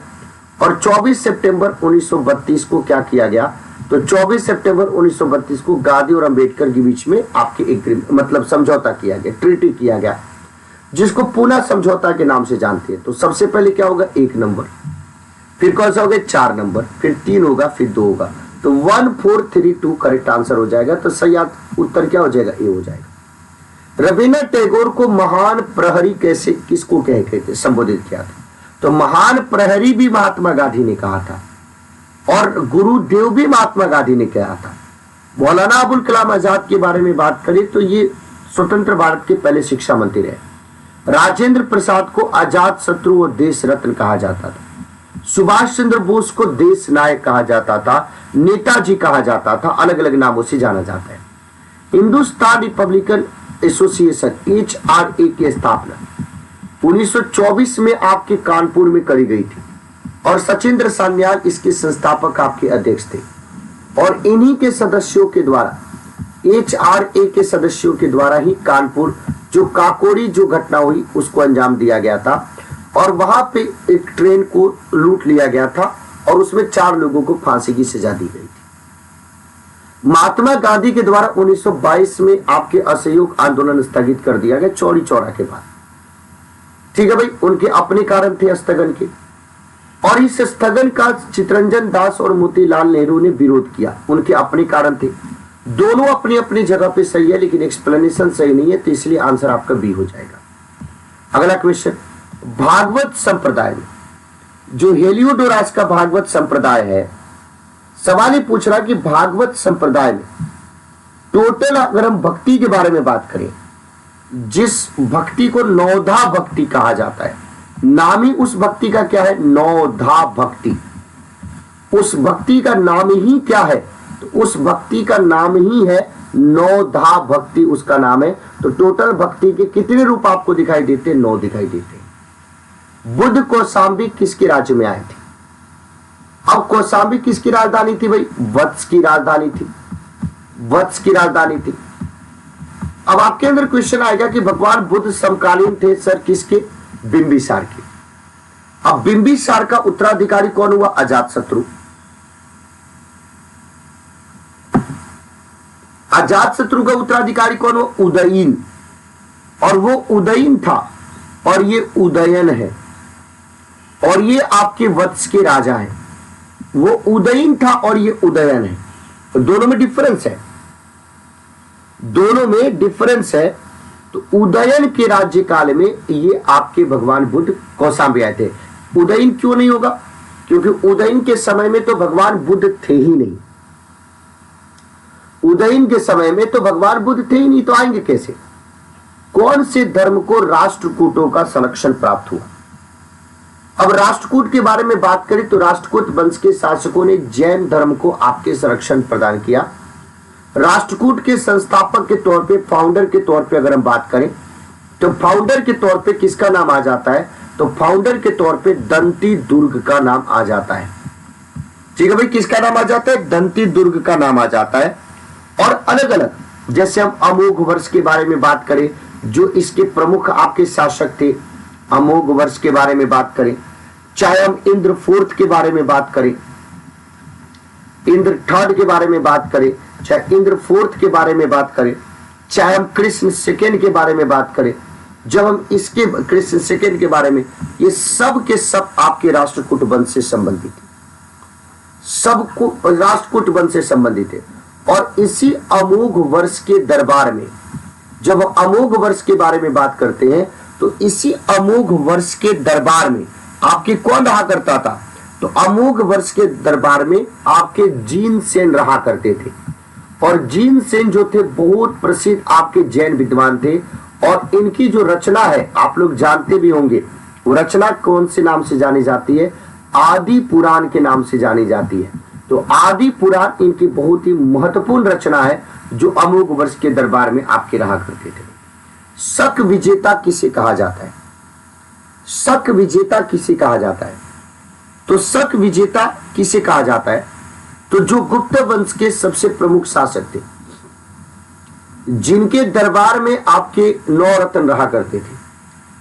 और 24 सितंबर 1932 को क्या किया गया? तो 24 सितंबर 1932 को गांधी और अंबेडकर के बीच में आपके एक मतलब समझौता किया गया, ट्रीटी किया गया, जिसको पूना समझौता के नाम से जानते हैं। तो सबसे पहले क्या होगा? 1 नंबर, फिर कौन सा होगा? 4 नंबर, फिर 3 होगा, फिर 2 होगा। तो 1 4 3 2 करेक्ट आंसर हो जाएगा। तो सही उत्तर क्या हो जाएगा? ए हो जाएगा। रविन्द्रनाथ टैगोर को महान प्रहरी कैसे किसको कहते थे? संबोधित किया था। तो महान प्रहरी भी महात्मा गांधी ने कहा था और गुरुदेव भी महात्मा गांधी ने कहा था। मौलाना अबुल कलाम आजाद के बारे में बात करें तो ये स्वतंत्र भारत के पहले शिक्षा मंत्री रहे। राजेंद्र प्रसाद को आजाद शत्रु और देश रत्न कहा जाता था। सुभाष चंद्र बोस को देश नायक कहा जाता था, नेताजी कहा जाता था, अलग अलग नामों से जाना जाता है। हिंदुस्तान रिपब्लिकन एसोसिएशन HRA की स्थापना 1924 में आपके कानपुर में करी गई थी और सचिंद्र सान्याल इसके संस्थापक आपके अध्यक्ष थे और इन्हीं के सदस्यों के द्वारा, HRA के सदस्यों के द्वारा ही कानपुर जो काकोरी जो घटना हुई उसको अंजाम दिया गया था और वहां पे एक ट्रेन को लूट लिया गया था और उसमें 4 लोगों को फांसी की सजा दी गई थी। महात्मा गांधी के द्वारा 1922 में आपके असहयोग आंदोलन स्थगित कर दिया गया चौरी चौरा के बाद। ठीक है भाई, उनके अपने कारण थे स्थगन के और इस स्थगन का चितरंजन दास और मोतीलाल नेहरू ने विरोध किया, उनके अपने कारण थे। दोनों अपनी अपनी जगह पे सही है लेकिन एक्सप्लेनेशन सही नहीं है, तो इसलिए आंसर आपका बी हो जाएगा। अगला क्वेश्चन, भागवत संप्रदाय में जो हेलियोडोरास का भागवत संप्रदाय है, सवाल ये पूछ रहा कि भागवत संप्रदाय में टोटल अगर हम भक्ति के बारे में बात करें, जिस भक्ति को नौधा भक्ति कहा जाता है, नाम ही उस भक्ति का क्या है? नौधा भक्ति। उस भक्ति का नाम ही क्या है? तो उस भक्ति का नाम ही है नौधा भक्ति, उसका नाम है। तो टोटल भक्ति के कितने रूप आपको दिखाई देते हैं? 9 दिखाई देते हैं। बुद्ध कौशाम्बी किसके राज्य में आए थे? अब कौशाम्बी किसकी राजधानी थी भाई? वत्स की राजधानी थी, वत्स की राजधानी थी। अब आपके अंदर क्वेश्चन आएगा कि भगवान बुद्ध समकालीन थे सर किसके? बिंबिसार के। अब बिंबिसार का उत्तराधिकारी कौन हुआ? अजातशत्रु। अजातशत्रु का उत्तराधिकारी कौन हुआ? उदयीन। और वो उदयीन था और ये उदयन है और ये आपके वत्स के राजा हैं। वो उदयीन था और ये उदयन है, तो दोनों में डिफरेंस है, दोनों में डिफरेंस है। तो उदयन के राज्य काल में ये आपके भगवान बुद्ध कौशाम्बी आए थे। उदयीन क्यों नहीं होगा? क्योंकि उदयन के समय में तो भगवान बुद्ध थे ही नहीं। उदयन के समय में तो भगवान बुद्ध थे ही नहीं, तो आएंगे कैसे? कौन से धर्म को राष्ट्रकूटों का संरक्षण प्राप्त हुआ? अब राष्ट्रकूट के बारे में बात करें तो राष्ट्रकूट वंश के शासकों ने जैन धर्म को आपके संरक्षण प्रदान किया। राष्ट्रकूट के संस्थापक के तौर पे, फाउंडर के तौर पे अगर हम बात करें तो फाउंडर के तौर पे किसका नाम आ जाता है? तो फाउंडर के तौर पे दंती दुर्ग का नाम आ जाता है। ठीक है भाई, किसका नाम आ जाता है? दंती दुर्ग का नाम आ जाता है। और अलग अलग, जैसे हम अमोघ वर्ष के बारे में बात करें, जो इसके प्रमुख आपके शासक थे, अमोघ वर्ष के बारे में बात करें, चाहे हम इंद्र फोर्थ के बारे में बात करें, इंद्र थर्ड के बारे में बात करें, चाहे इंद्र फोर्थ के बारे में बात करें, चाहे हम कृष्ण सेकेंड के बारे में बात करें, जब हम इसके कृष्ण सेकेंड के बारे में, ये सब के सब आपके राष्ट्रकूट वंश से संबंधित है, सबको राष्ट्रकूट वंश से संबंधित है। और इसी अमोघ वर्ष के दरबार में, जब हम अमोघ वर्ष के बारे में बात करते हैं, तो इसी अमोघ वर्ष के दरबार में आपके कौन रहा करता था? तो अमोघ वर्ष के दरबार में आपके जीन सेन रहा करते थे। और जीन सेन जो थे बहुत प्रसिद्ध आपके जैन विद्वान थे, और इनकी जो रचना है आप लोग जानते भी होंगे, वो रचना कौन से नाम से जानी जाती है? आदि पुराण के नाम से जानी जाती है। तो आदि पुराण इनकी बहुत ही महत्वपूर्ण रचना है, जो अमोघ वर्ष के दरबार में आपके रहा करते थे। शक विजेता किसे कहा जाता है? शक विजेता किसे कहा जाता है? तो शक विजेता किसे कहा जाता है? तो जो गुप्त वंश के सबसे प्रमुख शासक थे, जिनके दरबार में आपके 9 रत्न रहा करते थे,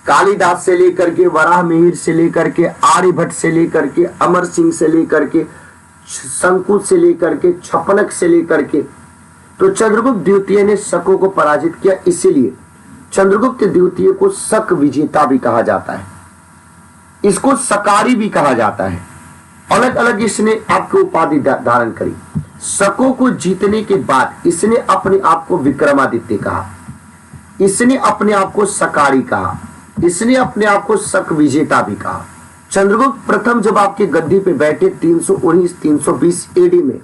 कालिदास से लेकर के, वराह मिहिर से लेकर के, आर्यभट्ट से लेकर के, अमर सिंह से लेकर के, शंकुच से लेकर के, छपनक से लेकर के, तो चंद्रगुप्त द्वितीय ने शकों को पराजित किया। इसीलिए चंद्रगुप्त द्वितीय को शक विजेता भी कहा जाता है, इसको शकारी भी कहा जाता है। अलग अलग इसने आपको उपाधि धारण करी। शकों को जीतने के बाद इसने अपने आप को विक्रमादित्य कहा, इसने अपने आप को शकारी कहा, इसने अपने आप को शक विजेता भी कहा। चंद्रगुप्त प्रथम जब आपके गद्दी पे बैठे 319-320 एडी में,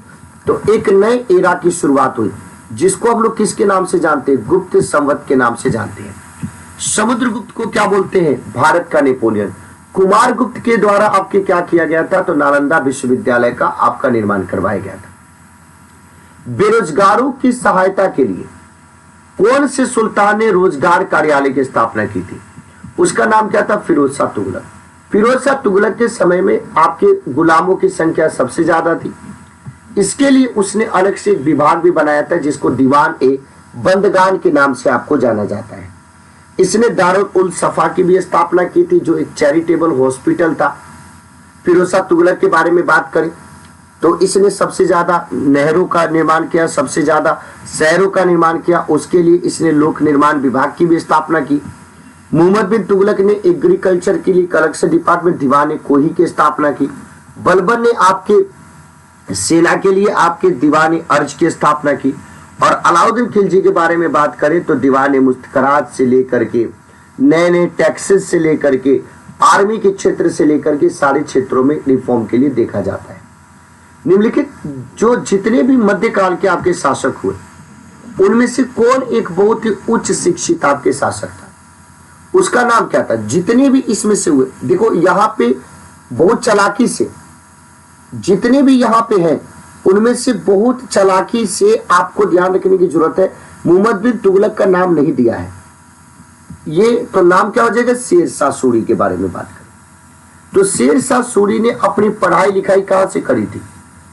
तो एक नए एरा की शुरुआत हुई, जिसको हम लोग किसके नाम से जानते हैं? गुप्त संवत के नाम से जानते हैं। समुद्रगुप्त को क्या बोलते हैं? भारत का नेपोलियन। कुमार गुप्त के द्वारा आपके क्या किया गया था? तो नालंदा विश्वविद्यालय का आपका निर्माण करवाया गया था। बेरोजगारों की सहायता के लिए कौन से सुल्तान ने रोजगार कार्यालय की स्थापना की थी? उसका नाम क्या था? फिरोज शाह तुगलक। फिरोज शाह तुगलक के समय में आपके गुलामों की संख्या सबसे ज्यादा थी। इसके लिए उसने अलग से एक विभाग भी बनाया था, जिसको दीवान ए बंदगान के नाम से आपको जाना जाता है। इसने दारुल उल सफा की भी स्थापना की थी, जो एक चैरिटेबल हॉस्पिटल था। फिरोज शाह तुगलक के बारे में बात करें तो इसने सबसे ज्यादा नहरों का निर्माण किया, सबसे ज्यादा शहरों का निर्माण किया। उसके लिए इसने लोक निर्माण विभाग की भी स्थापना की। मोहम्मद बिन तुगलक ने एग्रीकल्चर के लिए अलग से डिपार्टमेंट दीवान कोही की स्थापना की। बलबन ने आपके सेना के लिए आपके दीवान अर्ज की स्थापना की। और अलाउद्दीन खिलजी के बारे में बात करें तो दीवान मुस्तखरात से लेकर के, नए नए टैक्सेस से लेकर के, आर्मी के क्षेत्र से लेकर के सारे क्षेत्रों में रिफॉर्म के लिए देखा जाता है। निम्नलिखित जो जितने भी मध्यकाल के आपके शासक हुए, उनमें से कौन एक बहुत ही उच्च शिक्षित आपके शासक था? उसका नाम क्या था? जितने भी इसमें से हुए, देखो यहाँ पे बहुत चालाकी से, जितने भी यहाँ पे हैं उनमें से बहुत चालाकी से आपको ध्यान रखने की जरूरत है। मोहम्मद बिन तुगलक का नाम नहीं दिया है। ये तो नाम क्या हो जाएगा? शेर शाह सूरी के बारे में बात करें तो शेर शाह सूरी ने अपनी पढ़ाई लिखाई कहां से करी थी?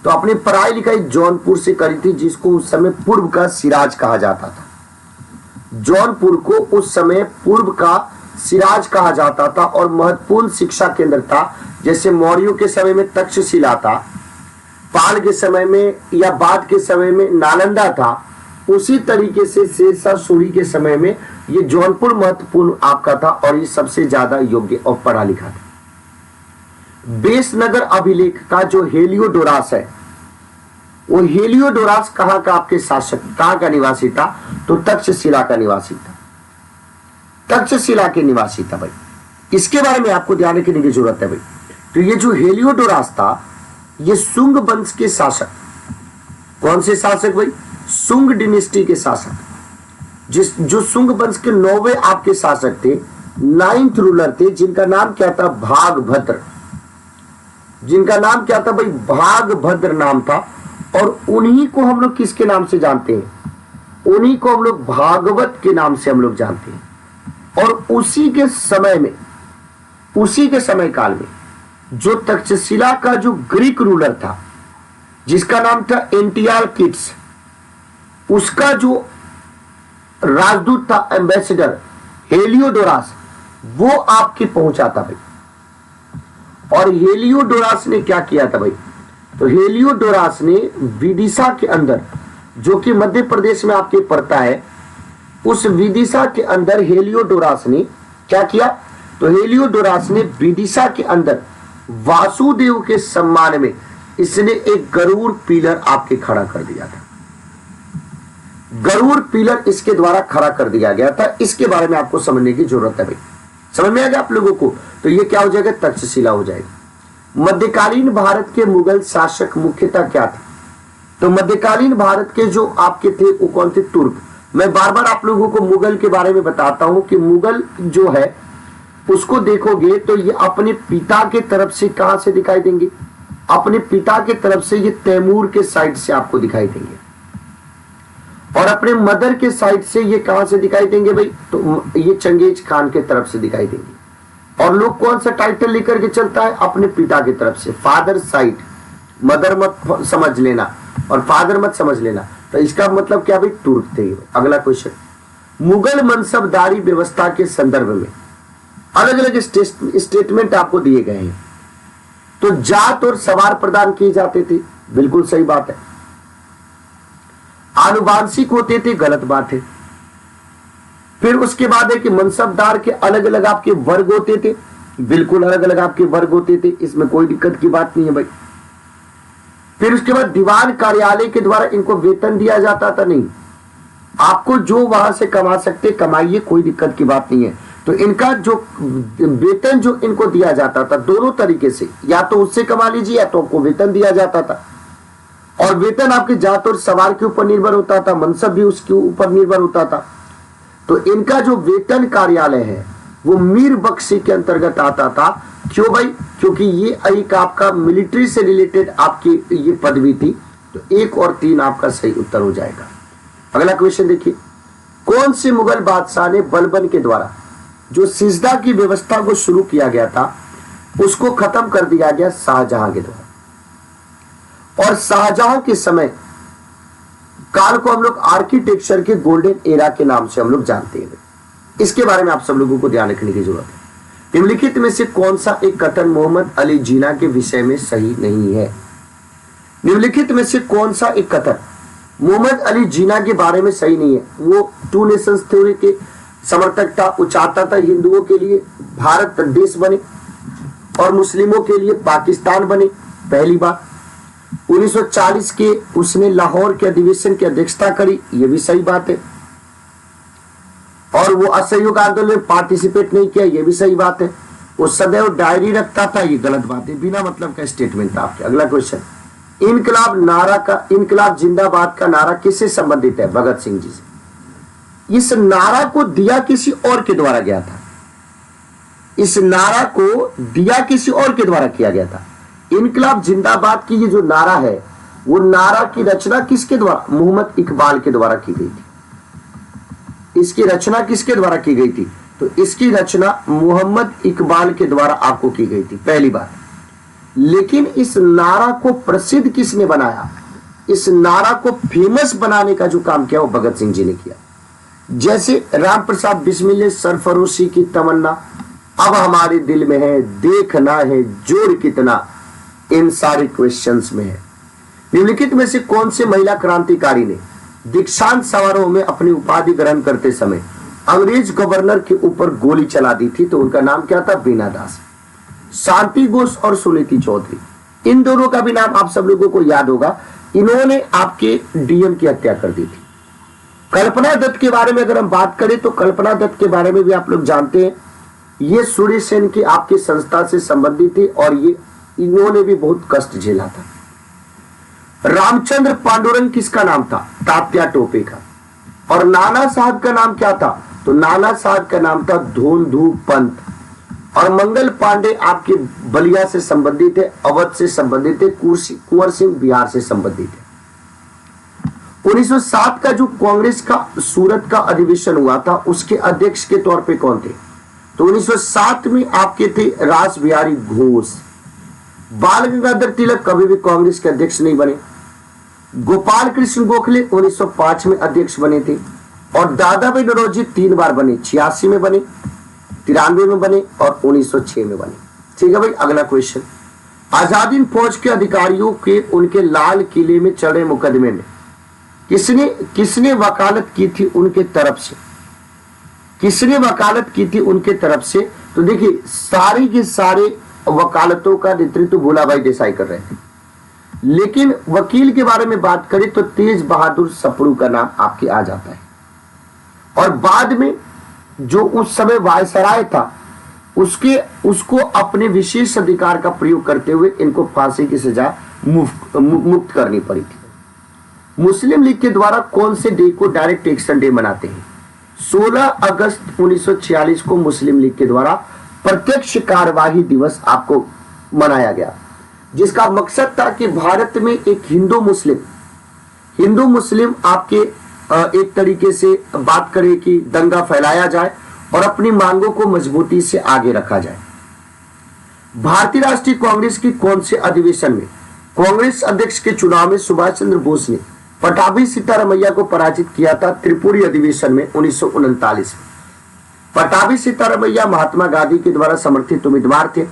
तो अपनी पढ़ाई लिखाई जौनपुर से करी थी, जिसको उस समय पूर्व का सिराज कहा जाता था। जौनपुर को उस समय पूर्व का सिराज कहा जाता था और महत्वपूर्ण शिक्षा केंद्र था। जैसे मौर्यों के समय में तक्षशिला था, पाल के समय में या बाद के समय में नालंदा था, उसी तरीके से शेरशाह सूरी के समय में ये जौनपुर महत्वपूर्ण आपका था और ये सबसे ज्यादा योग्य और पढ़ा लिखा था। बेसनगर अभिलेख का जो हेलियोडोरास है, वो हेलियोडोरास कहाँ का आपके शासक, कहाँ का निवासी था? तो तक्षशिला का निवासी था। तक्षशिला के निवासी था भाई। इसके बारे में आपको ध्यान रखने की जरूरत है भाई। तो ये जो हेलियोडोरास था, ये सुंग वंश के शासक, कौन से शासक भाई? सुंग डिनेस्टी के शासक, जो सुंग वंश के 9वें आपके शासक थे, 9th रूलर थे, जिनका नाम क्या था? भागभद्र। जिनका नाम क्या था भाई? भागभद्र नाम था। और उन्हीं को हम लोग किसके नाम से जानते हैं? उन्हीं को हम लोग भागवत के नाम से हम लोग जानते हैं। और उसी के समय काल में जो तक्षशिला का जो ग्रीक रूलर था, जिसका नाम था एंटियालकिड्स, उसका जो राजदूत था, एम्बेसडर हेलियोडोरास, वो आपके पहुंचा था भाई। और हेलियोडोरास ने क्या किया था भाई? तो हेलियोडोरास ने विदिशा के अंदर, जो कि मध्य प्रदेश में आपके पड़ता है, उस विदिशा के अंदर हेलियोडोरास ने क्या किया? तो हेलियोडोरास ने विदिशा के अंदर वासुदेव के सम्मान में इसने एक गरुड़ पिलर आपके खड़ा कर दिया था। गरुड़ पिलर इसके द्वारा खड़ा कर दिया गया था। इसके बारे में आपको समझने की जरूरत है भाई। समझ में आ गया आप लोगों को? तो ये क्या हो जाएगा? तक्षशिला हो जाएगी। मध्यकालीन भारत के मुगल शासक मुख्यतः क्या थे? तो मध्यकालीन भारत के जो आपके थे वो कौन थे? तुर्क। मैं बार बार आप लोगों को मुगल के बारे में बताता हूं कि मुगल जो है उसको देखोगे तो ये अपने पिता के तरफ से कहां से दिखाई देंगे? अपने पिता के तरफ से ये तैमूर के साइड से आपको दिखाई देंगे। और अपने मदर के साइड से ये कहां से दिखाई देंगे भाई? तो ये चंगेज खान के तरफ से दिखाई देंगे। और लोग कौन सा टाइटल लेकर के चलता है? अपने पिता की तरफ से, फादर साइड। मदर मत समझ लेना और फादर मत समझ लेना। तो इसका मतलब क्या भाई? तुर्क थे। अगला क्वेश्चन, मुगल मनसबदारी व्यवस्था के संदर्भ में अलग अलग स्टेटमेंट आपको दिए गए हैं। तो जात और सवार प्रदान किए जाते थे, बिल्कुल सही बात है। आनुवांशिक होते थे, गलत बात है। फिर उसके बाद है कि मनसबदार के अलग अलग आपके वर्ग होते थे, बिल्कुल अलग अलग आपके वर्ग होते थे, इसमें कोई दिक्कत की बात नहीं है भाई। फिर उसके बाद दीवान कार्यालय के द्वारा इनको वेतन दिया जाता था, नहीं, आपको जो वहां से कमा सकते कमाइए, कोई दिक्कत की बात नहीं है। तो इनका जो वेतन जो इनको दिया जाता था दोनों तरीके से, या तो उससे कमा लीजिए या तो आपको वेतन दिया जाता था। और वेतन आपके जात और सवार के ऊपर निर्भर होता था, मनसब भी उसके ऊपर निर्भर होता था। तो इनका जो वेतन कार्यालय है वो मीर बख्शी के अंतर्गत आता था। क्यों भाई? क्योंकि ये एक आपका मिलिट्री से रिलेटेड आपकी ये पदवी थी। तो 1 और 3 आपका सही उत्तर हो जाएगा। अगला क्वेश्चन देखिए, कौन से मुगल बादशाह ने बलबन के द्वारा जो सिजदा की व्यवस्था को शुरू किया गया था उसको खत्म कर दिया गया? शाहजहां के द्वारा। और शाहजहां के समय काल को हम लोग आर्किटेक्चर के गोल्डन एरा के नाम से हम लोग जानते हैं। इसके बारे में आप सब लोगों को ध्यान रखने की जरूरत है। निम्नलिखित में से कौन सा एक कथन मोहम्मद अली जिन्ना के विषय में सही नहीं है? निम्नलिखित में से कौन सा एक कथन मोहम्मद अली जिन्ना के बारे में सही नहीं है? वो 2 नेशंस थ्योरी के समर्थक था, वो चाहता था हिंदुओं के लिए भारत देश बने और मुस्लिमों के लिए पाकिस्तान बने। पहली बात, 1940 के उसने लाहौर के अधिवेशन की अध्यक्षता करी, ये भी सही बात है। और वो असहयोग आंदोलन में पार्टिसिपेट नहीं किया, ये भी सही बात है। वो सदैव डायरी रखता था, ये गलत बात है, बिना मतलब का स्टेटमेंट था आपके। अगला क्वेश्चन, इनकलाब जिंदाबाद का नारा किससे संबंधित है? भगत सिंह जी से। इस नारा को दिया किसी और के द्वारा गया था। इस नारा को दिया किसी और के द्वारा किया गया था। इनकलाब जिंदाबाद की ये जो नारा है, वो नारा की रचना किसके द्वारा? मोहम्मद इकबाल के द्वारा की गई थी। इसकी रचना किसके द्वारा की गई थी? तो इसकी रचना मोहम्मद इकबाल के द्वारा आपको की गई थी, पहली बात। लेकिन इस नारा को प्रसिद्ध किसने बनाया? इस नारा को फेमस बनाने का जो काम किया वो भगत सिंह जी ने किया। जैसे राम प्रसाद बिस्मिल ने सरफरोशी की तमन्ना अब हमारे दिल में है, देखना है जोर कितना इन सारे क्वेश्चंस में है। निम्नलिखित में से कौन से महिला क्रांतिकारी ने दीक्षांत समारोह में अपनी उपाधि ग्रहण करते समय अंग्रेज गवर्नर के ऊपर गोली चला दी थी? तो उनका नाम क्या था? बीना दास। शांति घोष और सुनीति चौधरी, इन दोनों का भी नाम आप सब लोगों को याद होगा। इन्होंने आपके डीएम की हत्या कर दी थी। कल्पना दत्त के बारे में अगर हम बात करें तो कल्पना दत्त के बारे में भी आप लोग जानते हैं ये सूर्य सेन की आपकी संस्था से संबंधित थे और ये इन्होंने भी बहुत कष्ट झेला था। रामचंद्र पांडुरंग किसका नाम था? तात्या टोपे का। और नाना साहब का नाम क्या था? तो नाना साहब का नाम था धोंधू पंत। और मंगल पांडे आपके बलिया से संबंधित है, अवध से संबंधित है, कुंवर सिंह बिहार से संबंधित है। 1907 का जो कांग्रेस का सूरत का अधिवेशन हुआ था उसके अध्यक्ष के तौर पे कौन थे? तो 1907 में आपके थे रास बिहारी घोष। बाल गंगाधर तिलक कभी भी कांग्रेस के अध्यक्ष नहीं बने। गोपाल कृष्ण गोखले 1905 में अध्यक्ष बने थे। और दादा भाई नौरोजी 3 बार बने, 86 में बने, 93 में बने और 1906 में बने। ठीक है भाई, अगला क्वेश्चन। आजाद हिंद फौज के अधिकारियों के उनके लाल किले में चढ़े मुकदमे में किसने वकालत की थी उनके तरफ से? किसने वकालत की थी उनके तरफ से? तो देखिए, सारे के सारे वकालतों का नेतृत्व भोला भाई देसाई कर रहे थे, लेकिन वकील के बारे में बात करें तो तेज बहादुर सप्रू का नाम आपके आ जाता है। और बाद में जो उस समय वायसराय था उसको अपने विशेष अधिकार का प्रयोग करते हुए इनको फांसी की सजा मुक्त करनी पड़ी थी। मुस्लिम लीग के द्वारा कौन से डे को डायरेक्ट एक्शन डे मनाते हैं? 16 अगस्त 1946 को मुस्लिम लीग के द्वारा प्रत्यक्ष कार्यवाही दिवस आपको मनाया गया, जिसका मकसद था कि भारत में एक हिंदू मुस्लिम आपके एक तरीके से बात करें कि दंगा फैलाया जाए और अपनी मांगों को मजबूती से आगे रखा जाए। भारतीय राष्ट्रीय कांग्रेस की कौन से अधिवेशन में कांग्रेस अध्यक्ष के चुनाव में सुभाष चंद्र बोस ने पटाभी सीतारामैया को पराजित किया था? त्रिपुरी अधिवेशन में 1939 में। पटाभी सीतारामैया महात्मा गांधी के द्वारा समर्थित उम्मीदवार थे।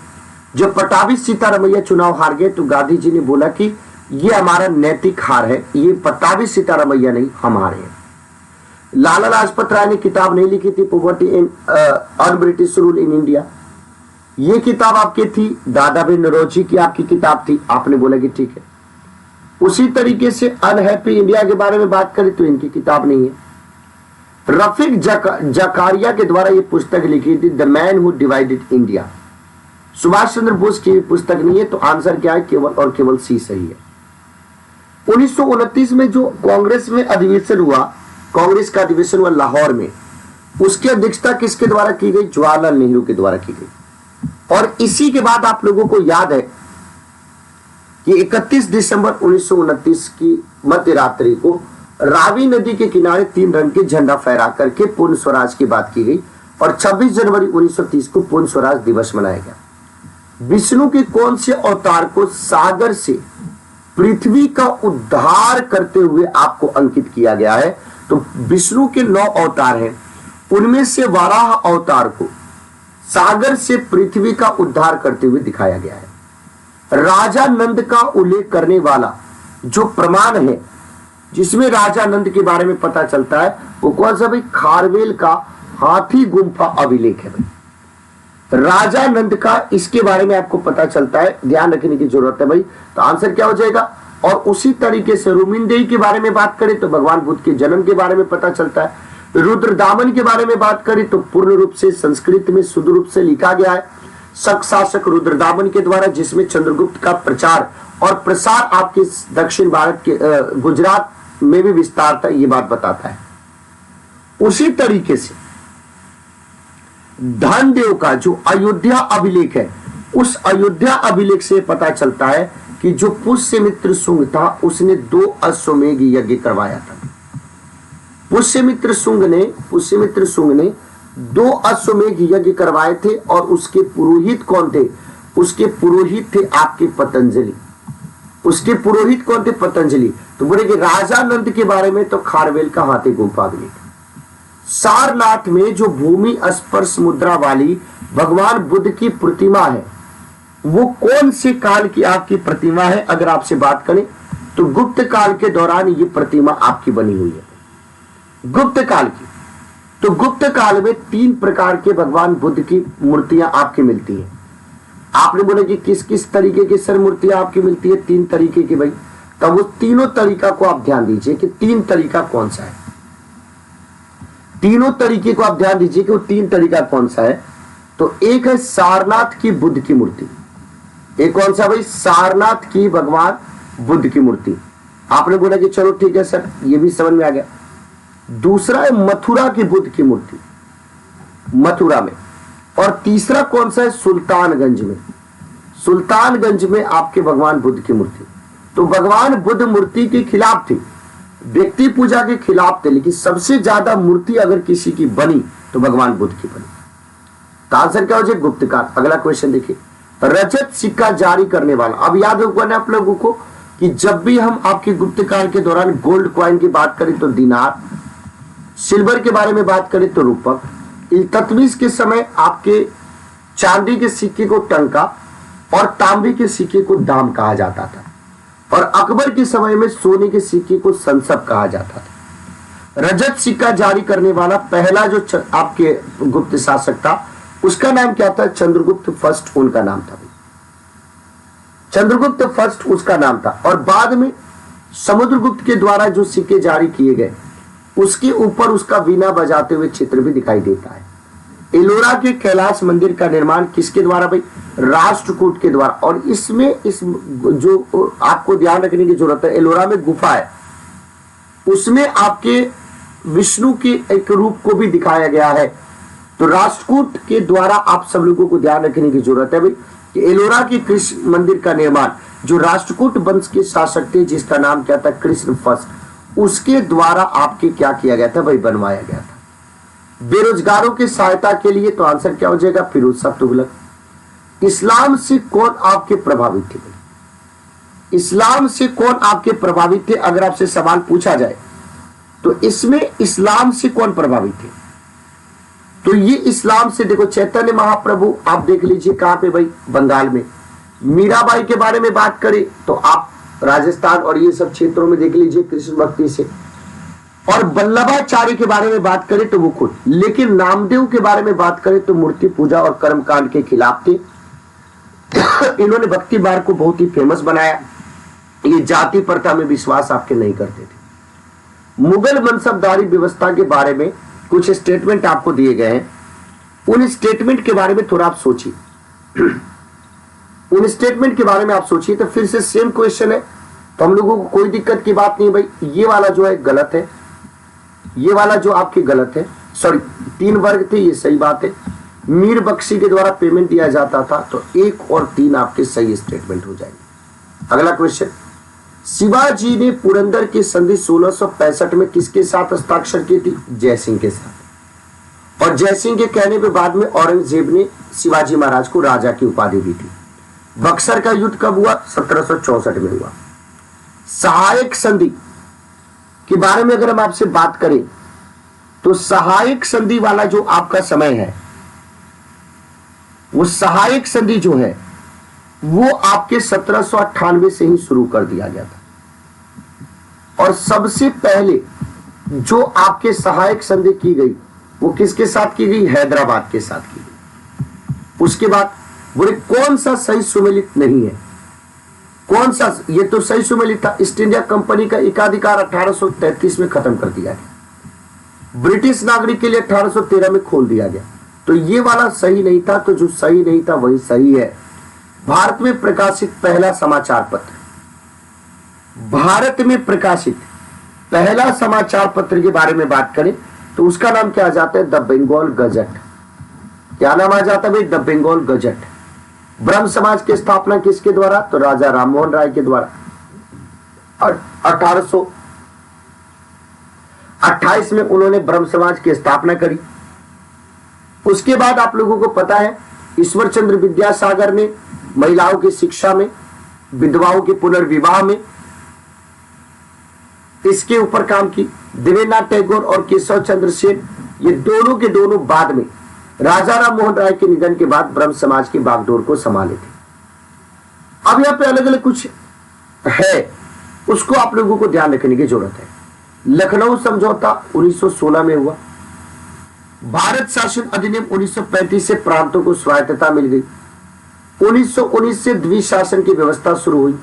जब पटाभी सीतारामैया चुनाव हार गए तो गांधी जी ने बोला कि ये हमारा नैतिक हार है, ये पटाभी सीतारामैया नहीं, हम हारे हैं। लाला लाजपत राय ने किताब नहीं लिखी थी, poverty and un-British rule in India. ये किताब आपकी थी, दादा भाई नौरोजी की आपकी किताब थी, आपने बोला कि ठीक है। उसी तरीके से अनहैप्पी इंडिया के बारे में बात करें तो इनकी किताब नहीं है। रफीक जकारिया के द्वारा ये पुस्तक लिखी थी, the man who divided India. Subhash Chandra Bose की पुस्तक नहीं है, तो आंसर क्या है? केवल और केवल सी सही है। 1929 में जो कांग्रेस में अधिवेशन हुआ, कांग्रेस का अधिवेशन हुआ लाहौर में, उसकी अध्यक्षता किसके द्वारा की गई? जवाहरलाल नेहरू के द्वारा की गई। और इसी के बाद आप लोगों को याद है कि 31 दिसंबर 1929 की मध्य रात्रि को रावी नदी के किनारे 3 रंग के झंडा फहरा करके पूर्ण स्वराज की बात की गई और 26 जनवरी 1930 को पूर्ण स्वराज दिवस मनाया गया। विष्णु के कौन से अवतार को सागर से पृथ्वी का उद्धार करते हुए आपको अंकित किया गया है? तो विष्णु के 9 अवतार हैं, उनमें से वाराह अवतार को सागर से पृथ्वी का उद्धार करते हुए दिखाया गया है। राजा नंद का उल्लेख करने वाला जो प्रमाण है जिसमें राजा नंद के बारे में पता चलता है वो कौन सा भाई? खारवेल का हाथी गुंफा अभिलेख है भाई। राजा नंद का इसके बारे में आपको पता चलता है, ध्यान रखने की जरूरत है भाई। तो आंसर क्या हो जाएगा? और उसी तरीके से रुमिनदेही के बारे में बात करें तो भगवान बुद्ध के जन्म के बारे में पता चलता है। रुद्रदामन के बारे में बात करें तो पूर्ण रूप से संस्कृत में शुद्ध रूप से लिखा गया है शक शासक रुद्रदामन के द्वारा, जिसमें चंद्रगुप्त का प्रचार और प्रसार आपके दक्षिण भारत के गुजरात में भी विस्तार था, ये बात बताता है। उसी तरीके से धनदेव का जो अयोध्या अभिलेख है, उस अयोध्या अभिलेख से पता चलता है कि जो पुष्यमित्र शुंग था उसने 2 अश्वमेघ यज्ञ करवाया था। पुष्यमित्र शुंग ने 2 अश्वमेघ यज्ञ करवाए थे और उसके पुरोहित कौन थे? उसके पुरोहित थे आपके पतंजलि। उसके पुरोहित कौन थे? पतंजलि। तो बोले कि राजा नंद के बारे में तो खारवेल का हाथी गुंफा अभिलेख। सारनाथ में जो भूमि स्पर्श मुद्रा वाली भगवान बुद्ध की प्रतिमा है वो कौन से काल की आपकी प्रतिमा है? अगर आपसे बात करें तो गुप्त काल के दौरान ये प्रतिमा आपकी बनी हुई है, गुप्त काल की। तो गुप्त काल में 3 प्रकार के भगवान बुद्ध की मूर्तियां आपकी मिलती हैं। आपने बोला कि किस किस तरीके की सर मूर्तियां आपकी मिलती है? 3 तरीके की भाई। तब उस तीनों तरीका को आप ध्यान दीजिए कि 3 तरीका कौन सा है। तीनों तरीके को आप ध्यान दीजिए कि वो 3 तरीका कौन सा है। तो एक है सारनाथ की बुद्ध की मूर्ति। एक कौन सा भाई? सारनाथ की भगवान बुद्ध की मूर्ति। आपने बोला कि चलो ठीक है सर, ये भी समझ में आ गया। दूसरा है मथुरा की बुद्ध की मूर्ति, मथुरा में। और तीसरा कौन सा है? सुल्तानगंज में। सुल्तानगंज में आपके भगवान बुद्ध की मूर्ति। तो भगवान बुद्ध मूर्ति के खिलाफ थी, व्यक्ति पूजा के खिलाफ थे, लेकिन सबसे ज्यादा मूर्ति अगर किसी की बनी तो भगवान बुद्ध की बनी। तो आंसर क्या हो जाए? गुप्तकाल। अगला क्वेश्चन देखिए, रजत सिक्का जारी करने वाला। अब याद रखना आप लोगों को कि जब भी हम आपके गुप्तकाल के दौरान गोल्ड कॉइन की बात करें तो दिनार, सिल्वर के बारे में बात करें तो रूपक, इल्तुतमिश के समय आपके चांदी के सिक्के को टंका और तांबे के सिक्के को दाम कहा जाता था, और अकबर के समय में सोने के सिक्के को संसब कहा जाता था। रजत सिक्का जारी करने वाला पहला जो आपके गुप्त शासक था उसका नाम क्या था? चंद्रगुप्त फर्स्ट उनका नाम था। चंद्रगुप्त फर्स्ट उसका नाम था। और बाद में समुद्रगुप्त के द्वारा जो सिक्के जारी किए गए उसके ऊपर उसका वीणा बजाते हुए चित्र भी दिखाई देता है। एलोरा के कैलाश मंदिर का निर्माण किसके द्वारा भाई? राष्ट्रकूट के द्वारा। और इसमें इस जो आपको ध्यान रखने की जरूरत है, एलोरा में गुफा है, उसमें आपके विष्णु के एक रूप को भी दिखाया गया है। तो राष्ट्रकूट के द्वारा आप सब लोगों को ध्यान रखने की जरूरत है भाई कि एलोरा के कृष्ण मंदिर का निर्माण जो राष्ट्रकूट वंश के शासक थे जिसका नाम क्या था? कृष्ण फर्स्ट, उसके द्वारा आपके क्या किया गया था भाई? बनवाया गया था। बेरोजगारों की सहायता के लिए तो आंसर क्या हो जाएगा? फिरोज शाह तुगलक। इस्लाम से कौन आपके प्रभावित थे? इस्लाम से कौन आपके प्रभावित थे? अगर आपसे सवाल पूछा जाए तो इसमें इस्लाम से कौन प्रभावित थे? तो ये इस्लाम से देखो, चैतन्य महाप्रभु आप देख लीजिए कहां पे भाई? बंगाल में। मीराबाई के बारे में बात करें तो आप राजस्थान और ये सब क्षेत्रों में देख लीजिए कृष्ण भक्ति से। और वल्लभाचार्य के बारे में बात करें तो वो खुद। लेकिन नामदेव के बारे में बात करें तो मूर्ति पूजा और कर्मकांड के खिलाफ थे। इन्होंने भक्ति मार्ग को बहुत ही फेमस बनाया। ये जाति प्रथा में विश्वास आपके नहीं करते थे। मुगल मनसबदारी व्यवस्था के बारे में कुछ स्टेटमेंट आपको दिए गए हैं, उन स्टेटमेंट के बारे में थोड़ा आप सोचिए। उन स्टेटमेंट के बारे में आप सोचिए। तो फिर से सेम क्वेश्चन है, तो हम लोगों को कोई दिक्कत की बात नहीं भाई। ये वाला जो है गलत है, ये वाला जो आपके गलत है, सॉरी 3 वर्ग थे, ये सही बात है। मीर बख्शी के द्वारा पेमेंट दिया जाता था, तो 1 और 3 आपके सही स्टेटमेंट हो जाएंगे। अगला क्वेश्चन, शिवाजी ने पुरंदर की संधि 1665 में किसके साथ हस्ताक्षर की थी? जयसिंह के साथ। और जयसिंह के कहने पे बाद में औरंगजेब ने शिवाजी महाराज को राजा की उपाधि दी थी। बक्सर का युद्ध कब हुआ? 1764 में हुआ। सहायक संधि के बारे में अगर हम आपसे बात करें तो सहायक संधि वाला जो आपका समय है, वो सहायक संधि जो है वो आपके 1798 से ही शुरू कर दिया गया था। और सबसे पहले जो आपके सहायक संधि की गई वो किसके साथ की गई? हैदराबाद के साथ की गई। उसके बाद बोले कौन सा सही सुमेलित नहीं है? कौन सा? ये तो सही सुमेलित था। ईस्ट इंडिया कंपनी का एकाधिकार 1833 में खत्म कर दिया गया। ब्रिटिश नागरिक के लिए 1813 में खोल दिया गया। तो ये वाला सही नहीं था, तो जो सही नहीं था वही सही है। भारत में प्रकाशित पहला समाचार पत्र, भारत में प्रकाशित पहला समाचार पत्र के बारे में बात करें तो उसका नाम क्या आ जाता है? The Bengal gazette. क्या नाम आ जाता है भाई? The Bengal gazette. ब्रह्म समाज की स्थापना किसके द्वारा? तो राजा राममोहन राय के द्वारा। 1828 में उन्होंने ब्रह्म समाज की स्थापना करी। उसके बाद आप लोगों को पता है ईश्वर चंद्र विद्यासागर ने महिलाओं की शिक्षा में, विधवाओं के पुनर्विवाह में इसके ऊपर काम की। देवेंद्रनाथ टैगोर और केशव चंद्र सेन ये दोनों के दोनों बाद में राजा राम मोहन राय के निधन के बाद ब्रह्म समाज की बागडोर को संभाले थे। अब यहाँ पे अलग अलग कुछ है, उसको आप लोगों को ध्यान रखने की जरूरत है। लखनऊ समझौता 1916 में हुआ। भारत शासन अधिनियम 1935 से प्रांतों को स्वायत्तता मिल गई। 1919 से द्विशासन की व्यवस्था शुरू हुई।